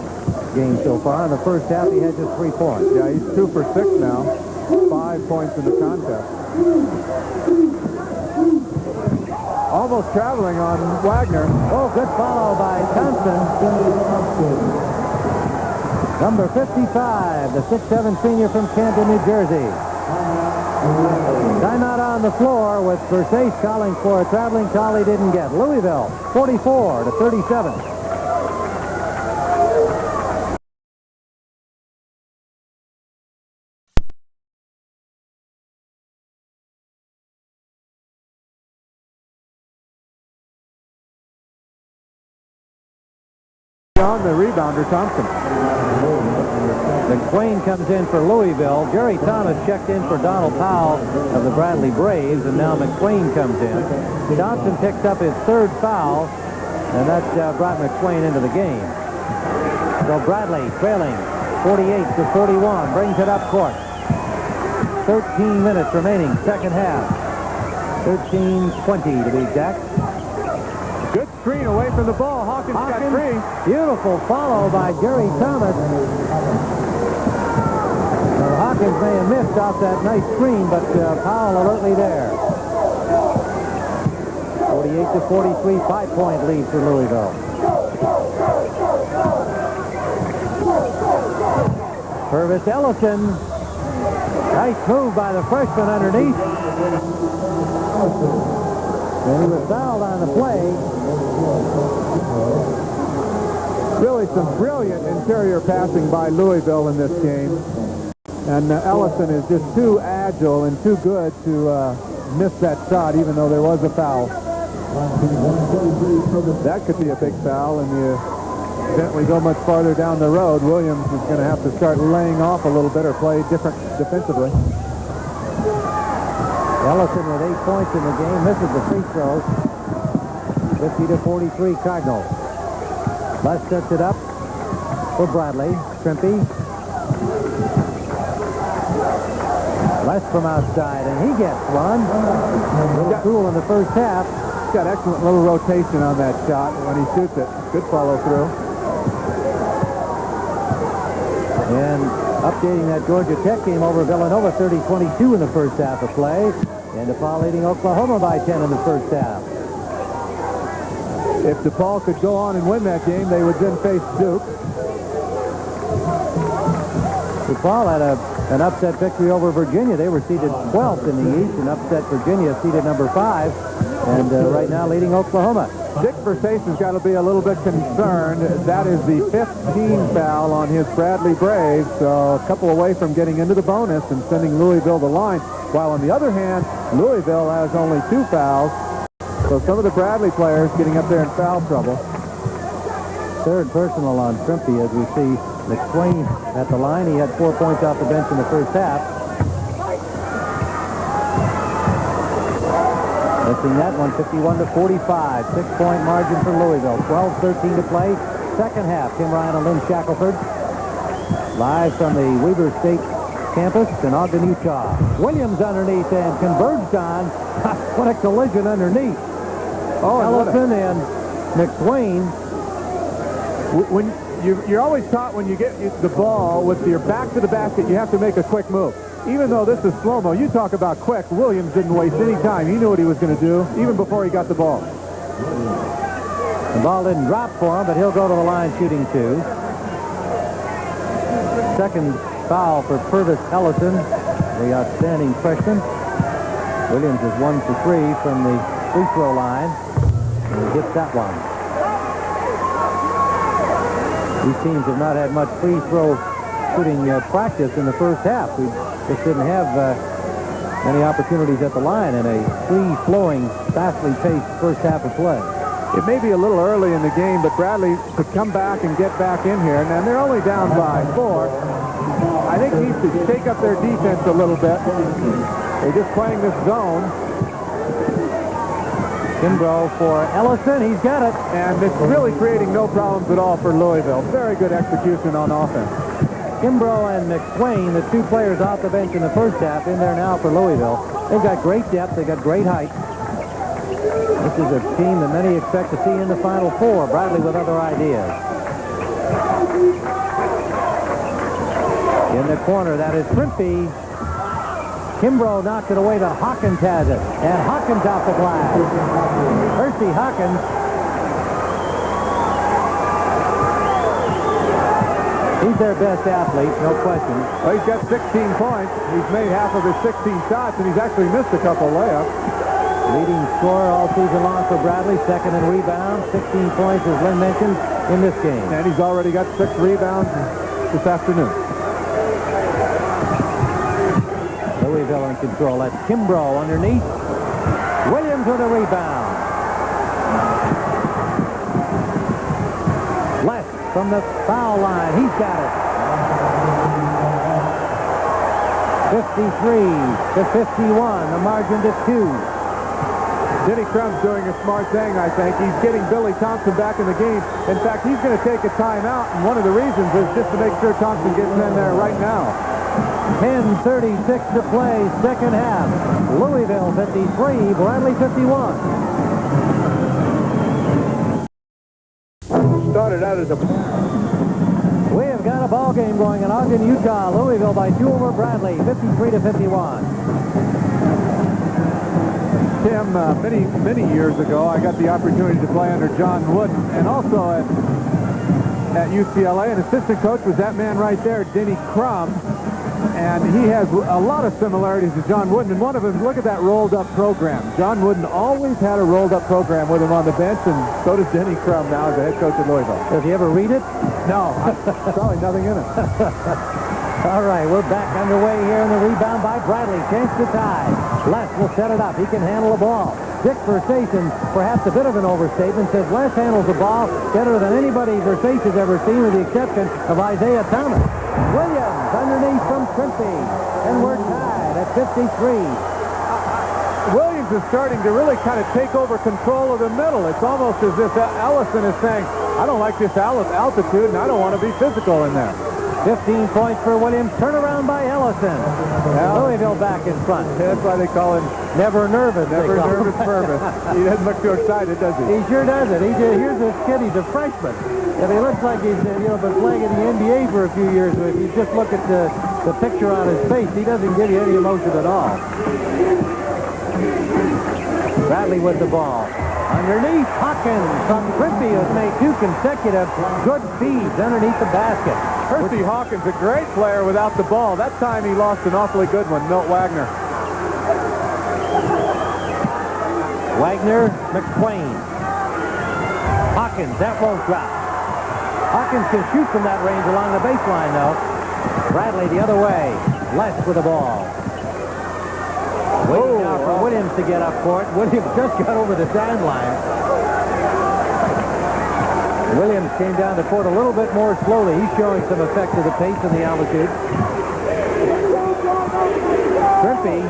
game so far. In the first half, he had just 3 points. Yeah, he's 2 for 6 now. 5 points in the contest. Almost traveling on Wagner. Oh, good follow by Thompson. Number 55, the 6'7" senior from Canton, New Jersey. Timeout on the floor with Versace calling for a traveling call he didn't get. Louisville, 44-37. On the rebounder, Thompson. McQueen comes in for Louisville. Jerry Thomas checked in for Donald Powell of the Bradley Braves, and now McQueen comes in. Thompson picks up his third foul, and that brought McQueen into the game. So Bradley trailing 48-41, brings it up court. 13 minutes remaining, second half. 13:20 to be exact. Good screen away from the ball. Hawkins got free. Beautiful follow by Jerry Thomas. Hawkins may have missed off that nice screen, but Powell alertly there. 48-43, 5-point lead for Louisville. Purvis Ellison. Nice move by the freshman underneath. And he was fouled on the play. Really some brilliant interior passing by Louisville in this game. And Ellison is just too agile and too good to miss that shot, even though there was a foul. That could be a big foul, and you evidently go much farther down the road. Williams is going to have to start laying off a little bit or play different defensively. Ellison with 8 points in the game, misses the free throws. 50-43 Cardinals. Les sets it up for Bradley. Trimpe. Les from outside, and he gets one. A little cool in the first half. He's got excellent little rotation on that shot when he shoots it. Good follow through. And updating that Georgia Tech game over Villanova, 30-22 in the first half of play. And DePaul leading Oklahoma by 10 in the first half. If DePaul could go on and win that game, they would then face Duke. DePaul had an upset victory over Virginia. They were seeded 12th in the East and upset Virginia, seeded number 5. And right now leading Oklahoma. Dick Versace has got to be a little bit concerned. That is the 5th team foul on his Bradley Braves, so a couple away from getting into the bonus and sending Louisville the line. While on the other hand, Louisville has only 2 fouls, so some of the Bradley players getting up there in foul trouble. Third personal on Trimpe as we see McQueen at the line. He had 4 points off the bench in the first half. Missing that one, 51-45. 6-point margin for Louisville. 12-13 to play. Second half. Tim Ryan and Lynn Shackelford. Live from the Weber State campus in Ogden, Utah. Williams underneath and converged on. What a collision underneath. Oh, Ellison and McSwain. When you're always taught when you get the ball with your back to the basket, you have to make a quick move. Even though this is slow-mo, you talk about quick. Williams didn't waste any time. He knew what he was going to do, even before he got the ball. The ball didn't drop for him, but he'll go to the line shooting 2. Second foul for Purvis Ellison, the outstanding freshman. Williams is 1 for 3 from the free throw line, and he hits that one. These teams have not had much free throw shooting practice in the first half. We just didn't have many opportunities at the line in a free-flowing, fastly paced first half of play. It may be a little early in the game, but Bradley could come back and get back in here. And they're only down by 4. I think he needs to shake up their defense a little bit. They're just playing this zone. Kimbrough for Ellison. He's got it. And it's really creating no problems at all for Louisville. Very good execution on offense. Kimbrough and McSwain, the 2 players off the bench in the first half, in there now for Louisville. They've got great depth. They've got great height. This is a team that many expect to see in the Final Four. Bradley with other ideas. In the corner, that is Primpy. Kimbrough knocked it away, but Hawkins has it. And Hawkins off the glass. Percy Hawkins. He's their best athlete, no question. Well, he's got 16 points. He's made half of his 16 shots, and he's actually missed a couple layups. Leading scorer all season long for Bradley, second in rebounds, 16 points, as Lynn mentioned, in this game. And he's already got 6 rebounds this afternoon. Louisville in control. That's Kimbrough underneath. Williams with a rebound. Left from the foul line. He's got it. 53-51. The margin to 2. Denny Crum's doing a smart thing, I think. He's getting Billy Thompson back in the game. In fact, he's going to take a timeout, and one of the reasons is just to make sure Thompson gets in there right now. 10:36 to play, second half. Louisville 53, Bradley 51. Started out as a... We have got a ball game going in Ogden, Utah. Louisville by 2 over Bradley, 53-51. Tim, many years ago, I got the opportunity to play under John Wooden, and also at UCLA. An assistant coach was that man right there, Denny Crum, and he has a lot of similarities to John Wooden. And one of them, look at that rolled-up program. John Wooden always had a rolled-up program with him on the bench, and so does Denny Crum now as the head coach at Louisville. Does he ever read it? No, probably nothing in it. All right, we're back underway here in the rebound by Bradley. Chance to tie. Les will set it up. He can handle the ball. Dick Versace, perhaps a bit of an overstatement, says Les handles the ball better than anybody Versace has ever seen, with the exception of Isaiah Thomas. Williams underneath from Primpy, and we're tied at 53. Williams is starting to really kind of take over control of the middle. It's almost as if Ellison is saying, I don't like this altitude, and I don't want to be physical in there. 15 points for Williams. Turnaround by Ellison. Louisville back in front. That's why they call him Never Nervous. Never Nervous Purvis. He doesn't look too excited, does he? He sure doesn't. Here's this kid. He's a freshman. And he looks like he's been playing in the NBA for a few years. But if you just look at the picture on his face, he doesn't give you any emotion at all. Bradley with the ball. Underneath, Hawkins from Primpy has made 2 consecutive good feeds underneath the basket. Percy Hawkins, a great player without the ball. That time he lost an awfully good one, Milt Wagner. Wagner, McSwain. Hawkins, that won't drop. Hawkins can shoot from that range along the baseline, though. Bradley the other way. Les with the ball. Waiting now for Williams to get up for it. Williams just got over the sideline. Williams came down the court a little bit more slowly. He's showing some effect of the pace and the altitude. Primpy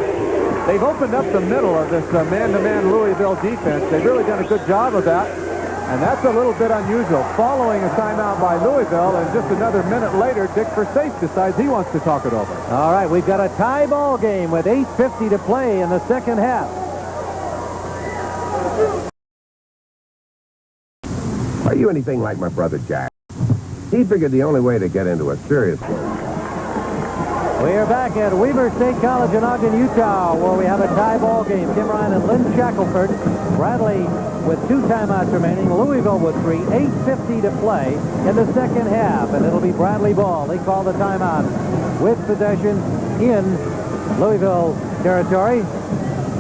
They've opened up the middle of this man-to-man Louisville defense. They've really done a good job of that. And that's a little bit unusual. Following a timeout by Louisville, and just another minute later, Dick Versace decides he wants to talk it over. All right, we've got a tie ball game with 8:50 to play in the second half. Are you anything like my brother Jack? He figured the only way to get into a serious game. We are back at Weber State College in Ogden, Utah, where we have a tie ball game. Tim Ryan and Lynn Shackelford. Bradley with 2 timeouts remaining. Louisville with 3. 8:50 to play in the second half, and it'll be Bradley ball. They call the timeout with possession in Louisville territory.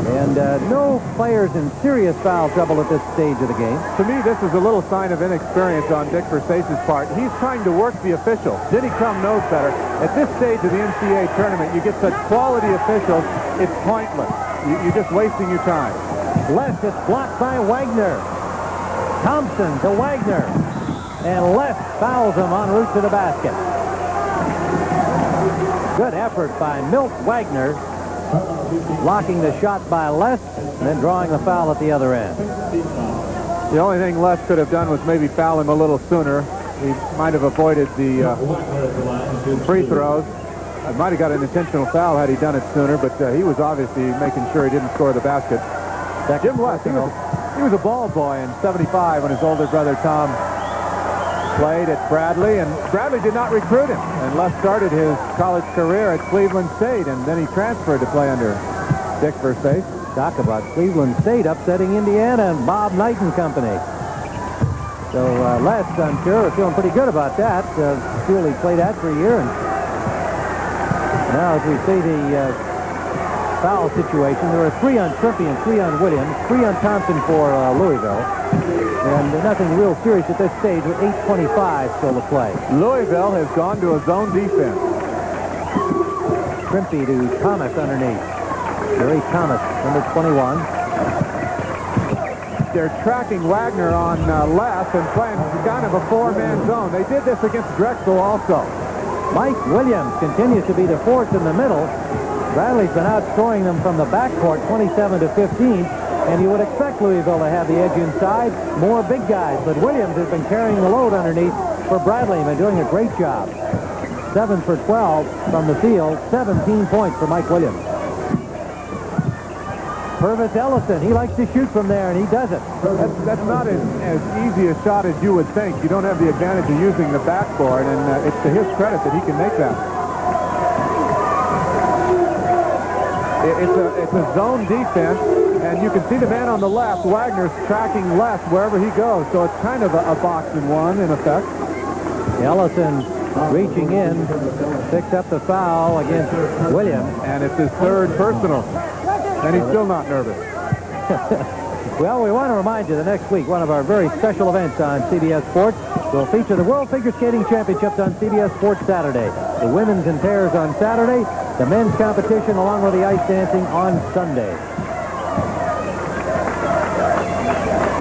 And no players in serious foul trouble at this stage of the game. To me, this is a little sign of inexperience on Dick Versace's part. He's trying to work the officials. Denny Crum knows better. At this stage of the NCAA tournament, you get such quality officials, it's pointless. You're just wasting your time. Left, it's blocked by Wagner. Thompson to Wagner. And Left fouls him en route to the basket. Good effort by Milt Wagner. Blocking the shot by Les, and then drawing the foul at the other end. The only thing Les could have done was maybe foul him a little sooner. He might have avoided the free throws. I might have got an intentional foul had he done it sooner, but he was obviously making sure he didn't score the basket. Jim Les, he was a ball boy in '75 when his older brother Tom played at Bradley, and Bradley did not recruit him. And Les started his college career at Cleveland State, and then he transferred to play under Dick Versace. Talk about Cleveland State upsetting Indiana and Bob Knight and company. So Les, I'm sure, are feeling pretty good about that. He played that for a year, and now as we see the foul situation, there are 3 on Trippy and 3 on Williams, 3 on Thompson for Louisville. And nothing real serious at this stage with 8:25 still to play. Louisville has gone to a zone defense. Trimpy to Thomas underneath. Gary Thomas, number 21. They're tracking Wagner on left and playing kind of a 4-man zone. They did this against Drexel also. Mike Williams continues to be the force in the middle. Bradley's been outscoring them from the backcourt 27-15. And you would expect Louisville to have the edge inside, more big guys. But Williams has been carrying the load underneath for Bradley and been doing a great job. 7 for 12 from the field, 17 points for Mike Williams. Purvis Ellison, he likes to shoot from there, and he does it. That's not as easy a shot as you would think. You don't have the advantage of using the backboard, and it's to his credit that he can make that. It's a zone defense, and you can see the man on the left, Wagner's tracking left wherever he goes, so it's kind of a box and one in effect. Ellison reaching in, picks up the foul against Williams. And it's his 3rd personal, and he's still not nervous. Well, we want to remind you that next week, one of our very special events on CBS Sports will feature the World Figure Skating Championships on CBS Sports Saturday. The women's and pairs on Saturday, the men's competition along with the ice dancing on Sunday.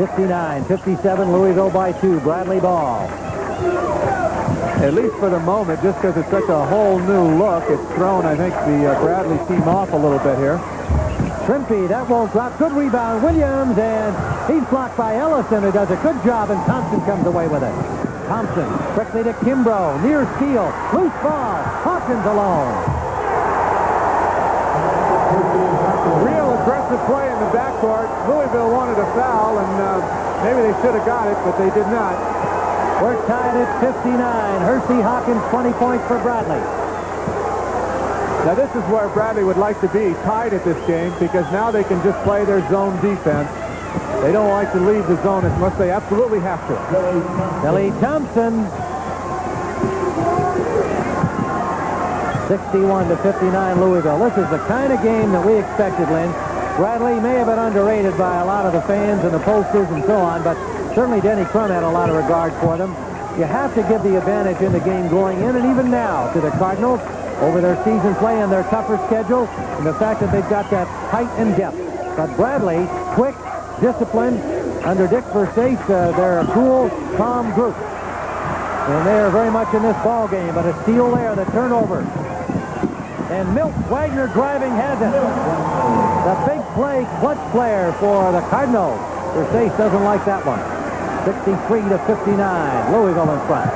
59-57, Louisville by 2. Bradley ball. At least for the moment, just because it's such a whole new look, it's thrown, I think, the Bradley team off a little bit here. Trimpy, that won't drop. Good rebound, Williams, and he's blocked by Ellison, who does a good job, and Thompson comes away with it. Thompson quickly to Kimbrough, near steal, loose ball, Hawkins alone. Real aggressive play in the backcourt. Louisville wanted a foul, and maybe they should have got it, but they did not. We're tied at 59. Hersey Hawkins, 20 points for Bradley. Now this is where Bradley would like to be, tied at this game, because now they can just play their zone defense. They don't like to leave the zone unless they absolutely have to. Billy Thompson. 61-59 Louisville. This is the kind of game that we expected, Lynn. Bradley may have been underrated by a lot of the fans and the posters and so on, but certainly Denny Crum had a lot of regard for them. You have to give the advantage in the game going in and even now to the Cardinals over their season play and their tougher schedule and the fact that they've got that height and depth. But Bradley, quick, disciplined, under Dick Versace, they're a cool, calm group. And they are very much in this ball game, but a steal there, the turnover. And Milt Wagner driving has it. The big play, clutch player for the Cardinals. Versace doesn't like that one. 63-59. Louisville in front.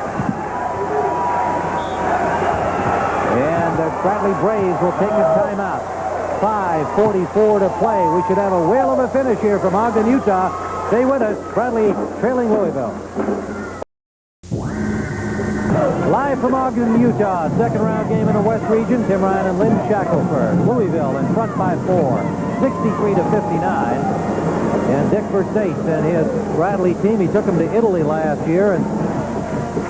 And the Bradley Braves will take a timeout. 5:44 to play. We should have a whale of a finish here from Ogden, Utah. Stay with us. Bradley trailing Louisville. Live from Ogden, Utah, second round game in the West Region. Tim Ryan and Lynn Shackelford. Louisville in front by 4, 63-59. And Dick Versace and his Bradley team, he took them to Italy last year and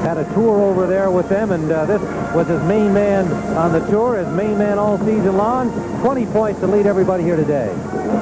had a tour over there with them, and this was his main man on the tour, his main man all season long. 20 points to lead everybody here today.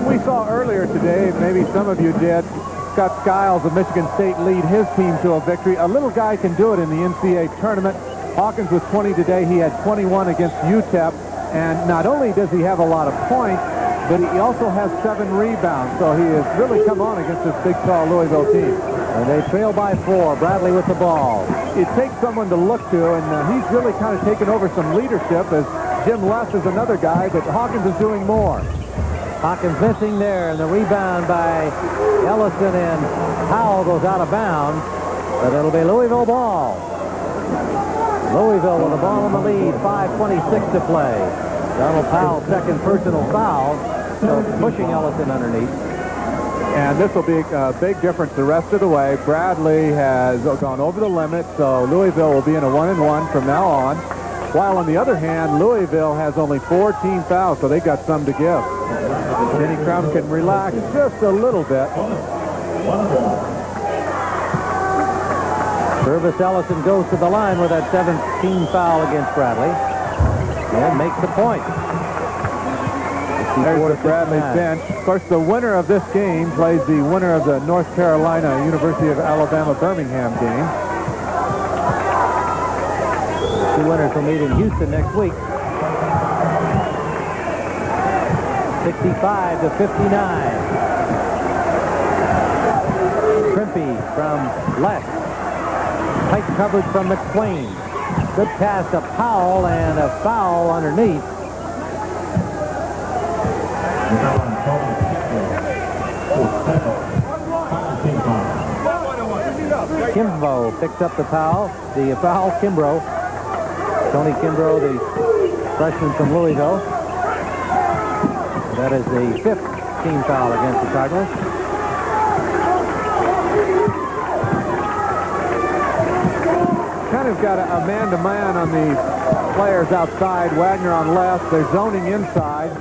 We saw earlier today, maybe some of you did, Scott Skiles of Michigan State lead his team to a victory. A little guy can do it in the NCAA tournament. Hawkins with 20 today. He had 21 against UTEP. And not only does he have a lot of points, but he also has 7 rebounds. So he has really come on against this big, tall Louisville team. And they trail by 4. Bradley with the ball. It takes someone to look to, and he's really kind of taken over some leadership, as Jim Less is another guy, but Hawkins is doing more. Hawkins missing there, and the rebound by Ellison, and Powell goes out of bounds, but it'll be Louisville ball. Louisville with the ball in the lead, 5:26 to play. Donald Powell, second personal foul, so pushing Ellison underneath. And this will be a big difference the rest of the way. Bradley has gone over the limit, so Louisville will be in a 1-and-1 from now on. While on the other hand, Louisville has only 14 fouls, so they got some to give. Denny Crum can relax just a little bit. Purvis Ellison goes to the line with that 17 foul against Bradley and makes the point. There's the Bradley bench. Of course, the winner of this game plays the winner of the North Carolina University of Alabama Birmingham game. Two winners will meet in Houston next week. 65-59. Trimpe from left. Tight coverage from McQueen. Good pass to Powell and a foul underneath. Kimbrough picks up the foul. Kimbrough. Tony Kimbrough, the freshman from Louisville. That is the 5th team foul against the Cardinals. Kind of got a man-to-man on the players outside. Wagner on left. They're zoning inside,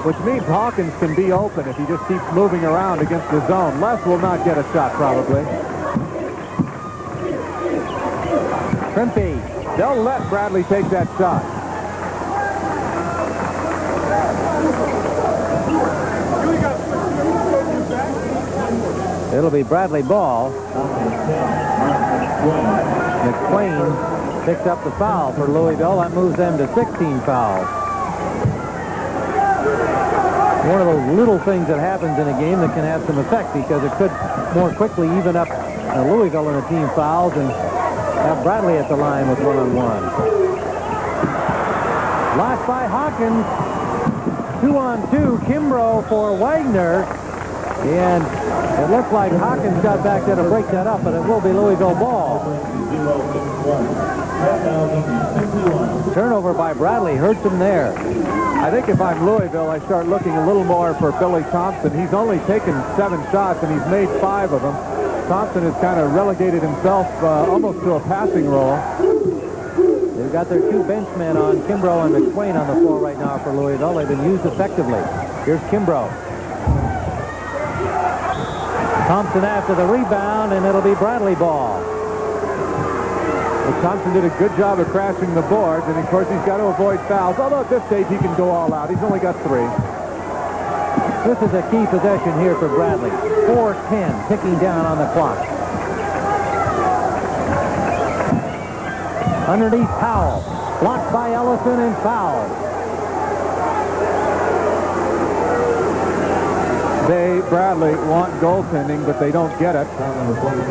which means Hawkins can be open if he just keeps moving around against the zone. Les will not get a shot, probably. Trimpe. They'll let Bradley take that shot. It'll be Bradley ball. McQueen picks up the foul for Louisville. That moves them to 16 fouls. One of those little things that happens in a game that can have some effect, because it could more quickly even up Louisville in the team fouls and have Bradley at the line with 1-on-1. Lost by Hawkins. 2-on-2. Kimbrough for Wagner. And it looked like Hawkins got back there to break that up, but it will be Louisville ball. Turnover by Bradley hurts him there. I think if I'm Louisville, I start looking a little more for Billy Thompson. He's only taken 7 shots, and he's made 5 of them. Thompson has kind of relegated himself almost to a passing role. They've got their 2 benchmen on, Kimbrough and McQueen, on the floor right now for Louisville. They've been used effectively. Here's Kimbrough. Thompson after the rebound, and it'll be Bradley ball. Well, Thompson did a good job of crashing the boards, and of course he's got to avoid fouls. Although at this stage he can go all out. He's only got 3. This is a key possession here for Bradley. 4:10 ticking down on the clock. Underneath Powell. Blocked by Ellison and fouled. They, Bradley, want goaltending, but they don't get it.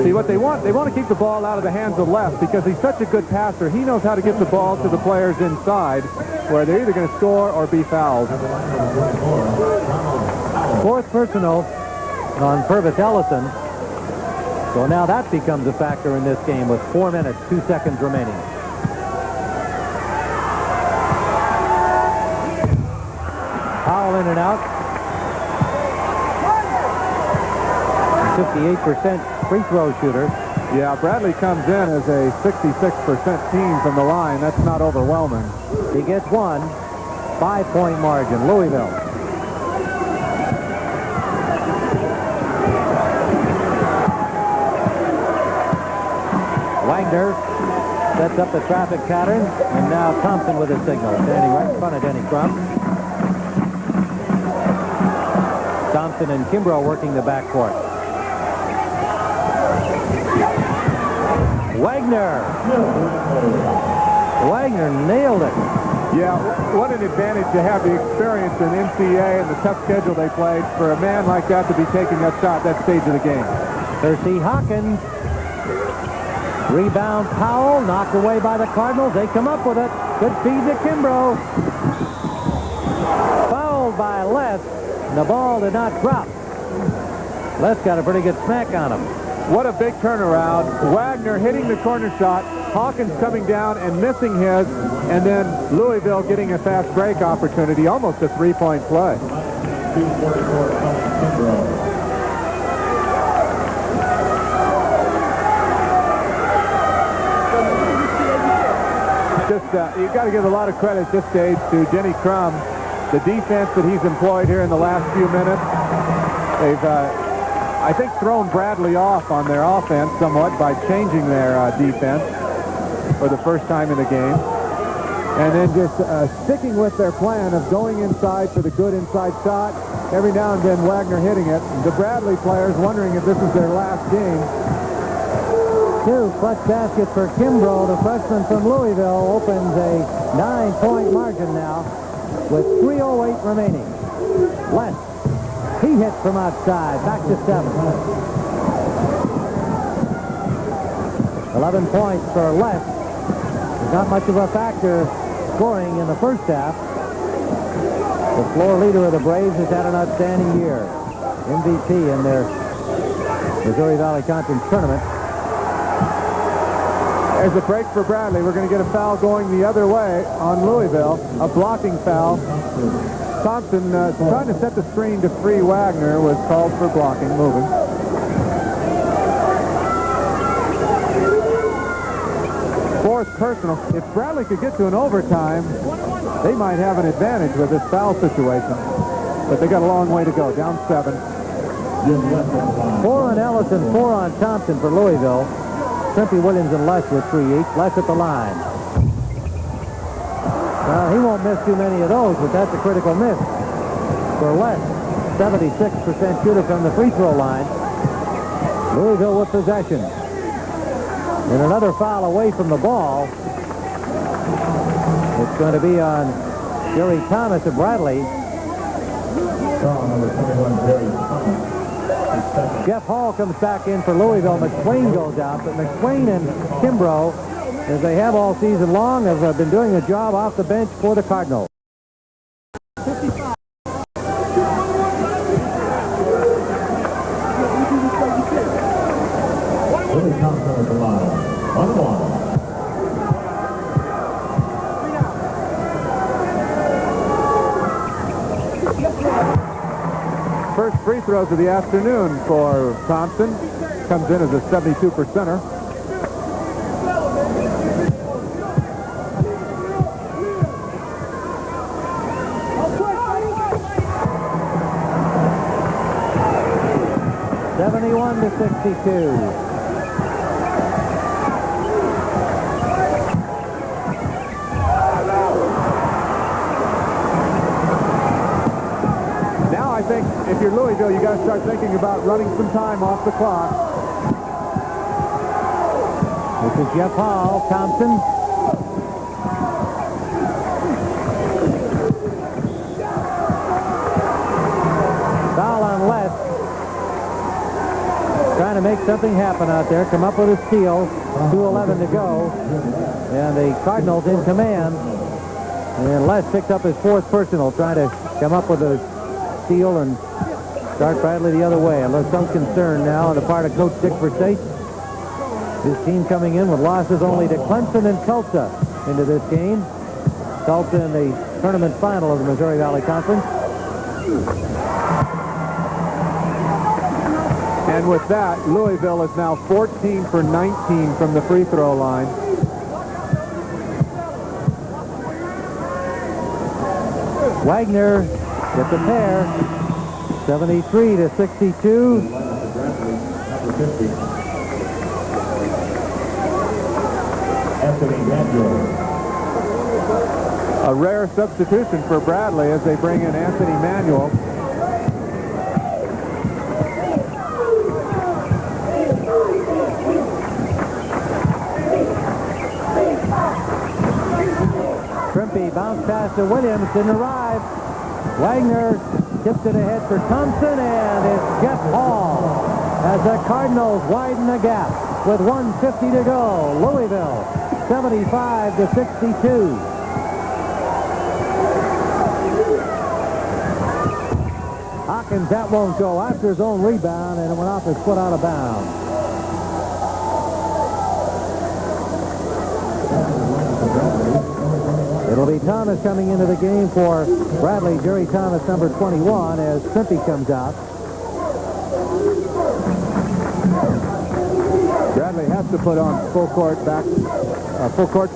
See, what they want to keep the ball out of the hands of left because he's such a good passer. He knows how to get the ball to the players inside where they're either going to score or be fouled. Fourth personal on Purvis Ellison. So now that becomes a factor in this game with 4 minutes, 2 seconds remaining. Powell in and out. 58% free throw shooter. Yeah, Bradley comes in as a 66% team from the line. That's not overwhelming. He gets one. 5-point margin, Louisville. Wagner sets up the traffic pattern, and now Thompson with a signal, standing right in front of Denny Crum. Thompson and Kimbrough working the backcourt. Wagner nailed it. Yeah, what an advantage to have the experience in NCAA and the tough schedule they played for a man like that to be taking that shot that stage of the game. Percy Hawkins. Rebound Powell, knocked away by the Cardinals. They come up with it. Good feed to Kimbrough. Fouled by Les. And the ball did not drop. Les got a pretty good smack on him. What a big turnaround. Wagner hitting the corner shot. Hawkins coming down and missing his. And then Louisville getting a fast break opportunity. Almost a three-point play. You've got to give a lot of credit at this stage to Denny Crum. The defense that he's employed here in the last few minutes. They've, I think, thrown Bradley off on their offense somewhat by changing their defense for the first time in the game. And then just sticking with their plan of going inside for the good inside shot. Every now and then Wagner hitting it. The Bradley players wondering if this is their last game. 2 clutch baskets for Kimbrough. The freshman from Louisville opens a 9-point margin now with 3:08 remaining. Les, he hits from outside, back to 7. 11 points for Les. Not much of a factor scoring in the first half. The floor leader of the Braves has had an outstanding year. MVP in their Missouri Valley Conference tournament. There's a break for Bradley. We're going to get a foul going the other way on Louisville. A blocking foul. Thompson trying to set the screen to free Wagner was called for blocking. Moving. Fourth personal. If Bradley could get to an overtime, they might have an advantage with this foul situation. But they got a long way to go. Down 7. 4 on Ellison, 4 on Thompson for Louisville. Trimpey, Williams, and Les with 3 each. Les at the line. Well, he won't miss too many of those, but that's a critical miss for Les. 76% shooter from the free throw line. Louisville with possession. And another foul away from the ball. It's going to be on Jerry Thomas of Bradley. Foul number 21, Jerry Thomas. Jeff Hall comes back in for Louisville. McSwain goes out, but McSwain and Kimbrough, as they have all season long, have been doing a job off the bench for the Cardinals. Billy Thompson at the line. 1-1. First free throws of the afternoon for Thompson. Comes in as a 72%er. To 62. Now I think if you're Louisville, you got to start thinking about running some time off the clock. This is Jeff Hall. Thompson. Foul on Les. make something happen out there, come up with a steal, 2:11 to go, and the Cardinals in command. And Les picked up his fourth personal, trying to come up with a steal and start Bradley the other way. And there's some concern now on the part of Coach Dick Versace. His team coming in with losses only to Clemson and Tulsa into this game. Tulsa in the tournament final of the Missouri Valley Conference. And with that, Louisville is now 14 for 19 from the free throw line. Wagner with the pair, 73 to 62. A rare substitution for Bradley as they bring in Anthony Manuel. Trimpe bounced pass to Williams, didn't arrive. Wagner tipped it ahead for Thompson, and it's Jeff Hall as the Cardinals widen the gap with 1:50 to go. Louisville, 75 to 62. Hawkins, that won't go after his own rebound, and it went off his foot out of bounds. It'll be Thomas coming into the game for Bradley. Jerry Thomas, number 21, as Trimpe comes out. Bradley has to put on full court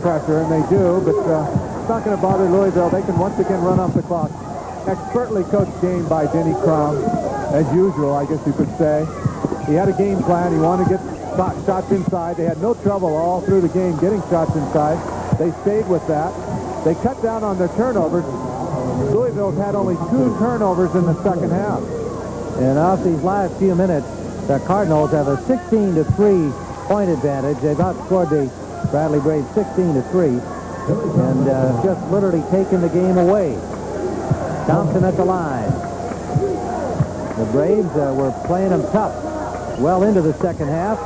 pressure, and they do, but it's not going to bother Louisville. They can once again run off the clock. Expertly coached game by Denny Crum, as usual, I guess you could say. He had a game plan. He wanted to get shots inside. They had no trouble all through the game getting shots inside. They stayed with that. They cut down on their turnovers. Louisville's had only 2 turnovers in the second half. And off these last few minutes, the Cardinals have a 16-3 point advantage. They've outscored the Bradley Braves 16-3 and just literally taken the game away. Thompson at the line. The Braves were playing them tough well into the second half.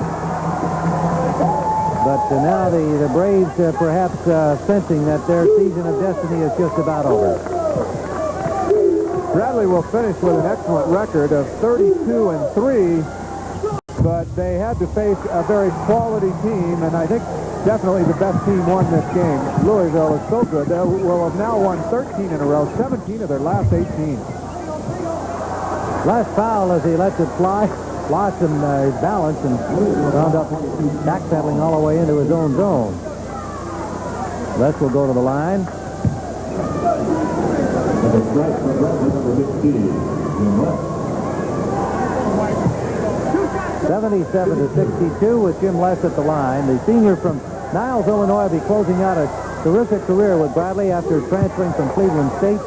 But now the Braves perhaps sensing that their season of destiny is just about over. Bradley will finish with an excellent record of 32-3, but they had to face a very quality team, and I think definitely the best team won this game. Louisville is so good. They will have now won 13 in a row, 17 of their last 18. Last foul as he lets it fly. Lost his balance and wound up backpedaling all the way into his own zone. Les will go to the line. 77 to 62 with Jim Les at the line. The senior from Niles, Illinois, will be closing out a terrific career with Bradley after transferring from Cleveland State.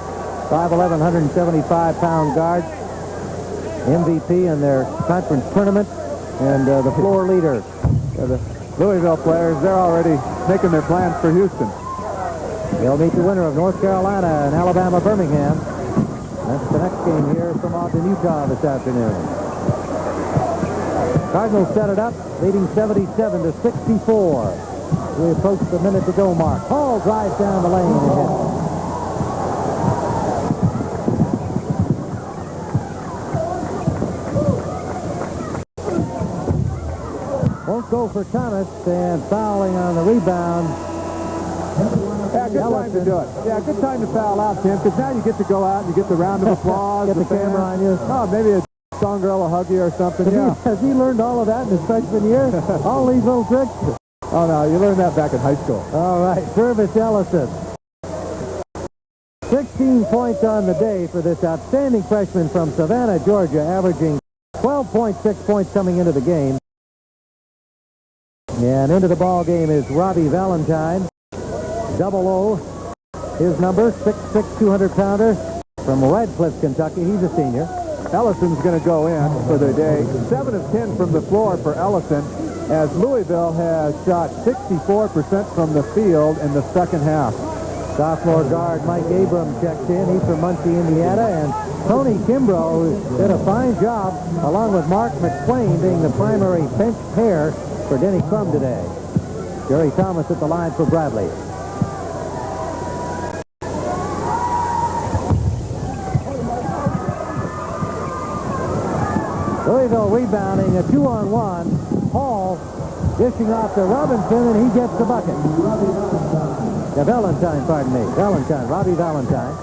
5'11", 175-pound guard. MVP in their conference tournament, and the floor leader. The Louisville players, they're already making their plans for Houston. They'll meet the winner of North Carolina and Alabama Birmingham. That's the next game here from Ogden, Utah this afternoon. Cardinals set it up, leading 77 to 64. We approach the minute to go mark. Hall drives down the lane and hits. Won't go for Thomas, and fouling on the rebound. Yeah, good time to do it. Yeah, good time to foul out, Tim, because now you get to go out and you get the round of applause. Get the camera on you. Oh, maybe a song girl will hug you or something. Yeah. Has he learned all of that in his freshman year? All these little tricks? Oh, no, you learned that back in high school. All right, Service Ellison. 16 points on the day for this outstanding freshman from Savannah, Georgia, averaging 12.6 points coming into the game. And into the ball game is Robbie Valentine. 00, his number, 6'6", 200-pounder from Radcliffe, Kentucky. He's a senior. Ellison's going to go in for the day. 7 of 10 from the floor for Ellison, as Louisville has shot 64% from the field in the second half. Sophomore guard Mike Abram checks in. He's from Muncie, Indiana. And Tony Kimbrough did a fine job, along with Mark McSwain, being the primary bench pair for Denny Crum today. Jerry Thomas at the line for Bradley. Louisville rebounding, a 2-on-1. Hall dishing off to Robinson, and he gets the bucket. Valentine, pardon me. Robbie Valentine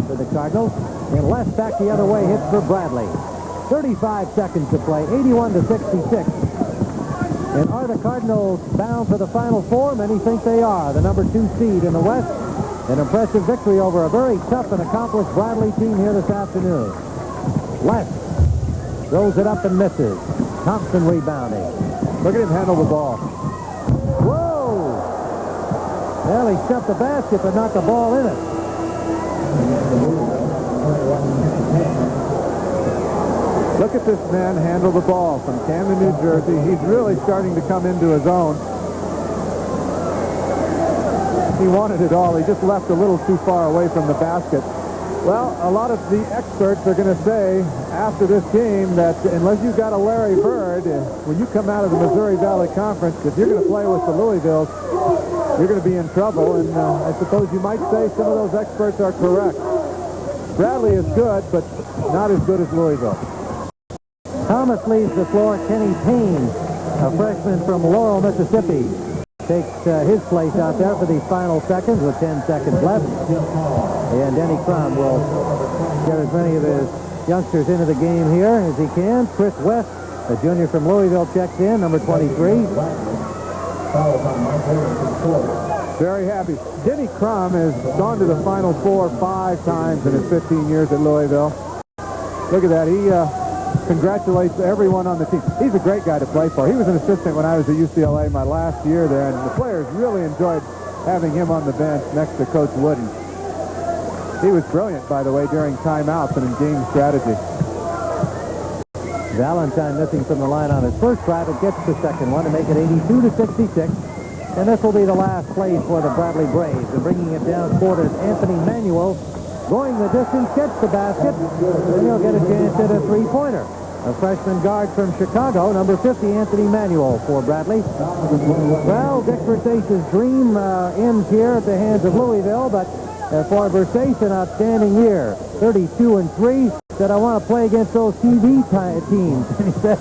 for the Cardinals. And left back the other way, hits for Bradley. 35 seconds to play, 81-66. And are the Cardinals bound for the Final Four? Many think they are. The number 2 seed in the West. An impressive victory over a very tough and accomplished Bradley team here this afternoon. West throws it up and misses. Thompson rebounding. Look at him handle the ball. Whoa! Well, he stuffed the basket, but not the ball in it. Look at this man handle the ball from Camden, New Jersey. He's really starting to come into his own. He wanted it all. He just left a little too far away from the basket. Well, a lot of the experts are going to say after this game that unless you've got a Larry Bird, when you come out of the Missouri Valley Conference, if you're going to play with the Louisvilles, you're going to be in trouble. And I suppose you might say some of those experts are correct. Bradley is good, but not as good as Louisville. Thomas leaves the floor. Kenny Payne, a freshman from Laurel, Mississippi, takes his place out there for these final seconds with 10 seconds left. And Denny Crum will get as many of his youngsters into the game here as he can. Chris West, a junior from Louisville, checks in, number 23. Very happy. Denny Crum has gone to the Final Four 5 times in his 15 years at Louisville. Look at that. He congratulates everyone on the team. He's a great guy to play for. He was an assistant when I was at UCLA my last year there, and the players really enjoyed having him on the bench next to Coach Wooden. He was brilliant, by the way, during timeouts and in game strategy. Valentine missing from the line on his first try, but gets the second one to make it 82-66. And this will be the last play for the Bradley Braves. And bringing it down court is Anthony Manuel. Going the distance, gets the basket, and he'll get a chance at a three-pointer. A freshman guard from Chicago, number 50, Anthony Manuel for Bradley. Well, Dick Versace's dream ends here at the hands of Louisville, but for Versace, an outstanding year. 32-3. Said, I want to play against those TV teams. And he said,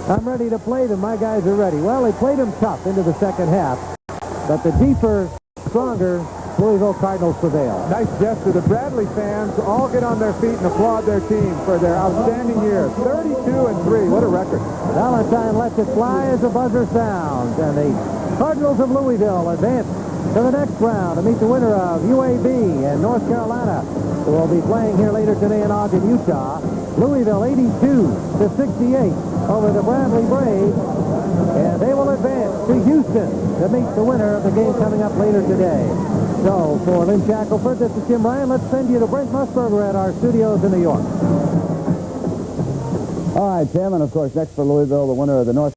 I'm ready to play them. My guys are ready. Well, they played them tough into the second half, but the deeper, stronger Louisville Cardinals prevail. Nice gesture. The Bradley fans all get on their feet and applaud their team for their outstanding year. 32-3. What a record. Valentine lets it fly as the buzzer sounds, and the Cardinals of Louisville advance to the next round to meet the winner of UAB and North Carolina, who will be playing here later today in Ogden, Utah. Louisville 82-68 over the Bradley Braves, and they will advance to Houston to meet the winner of the game coming up later today. So, for Lynn Shackelford, this is Jim Ryan. Let's send you to Brent Musburger at our studios in New York. All right, Tim, and of course, next for Louisville, the winner of the North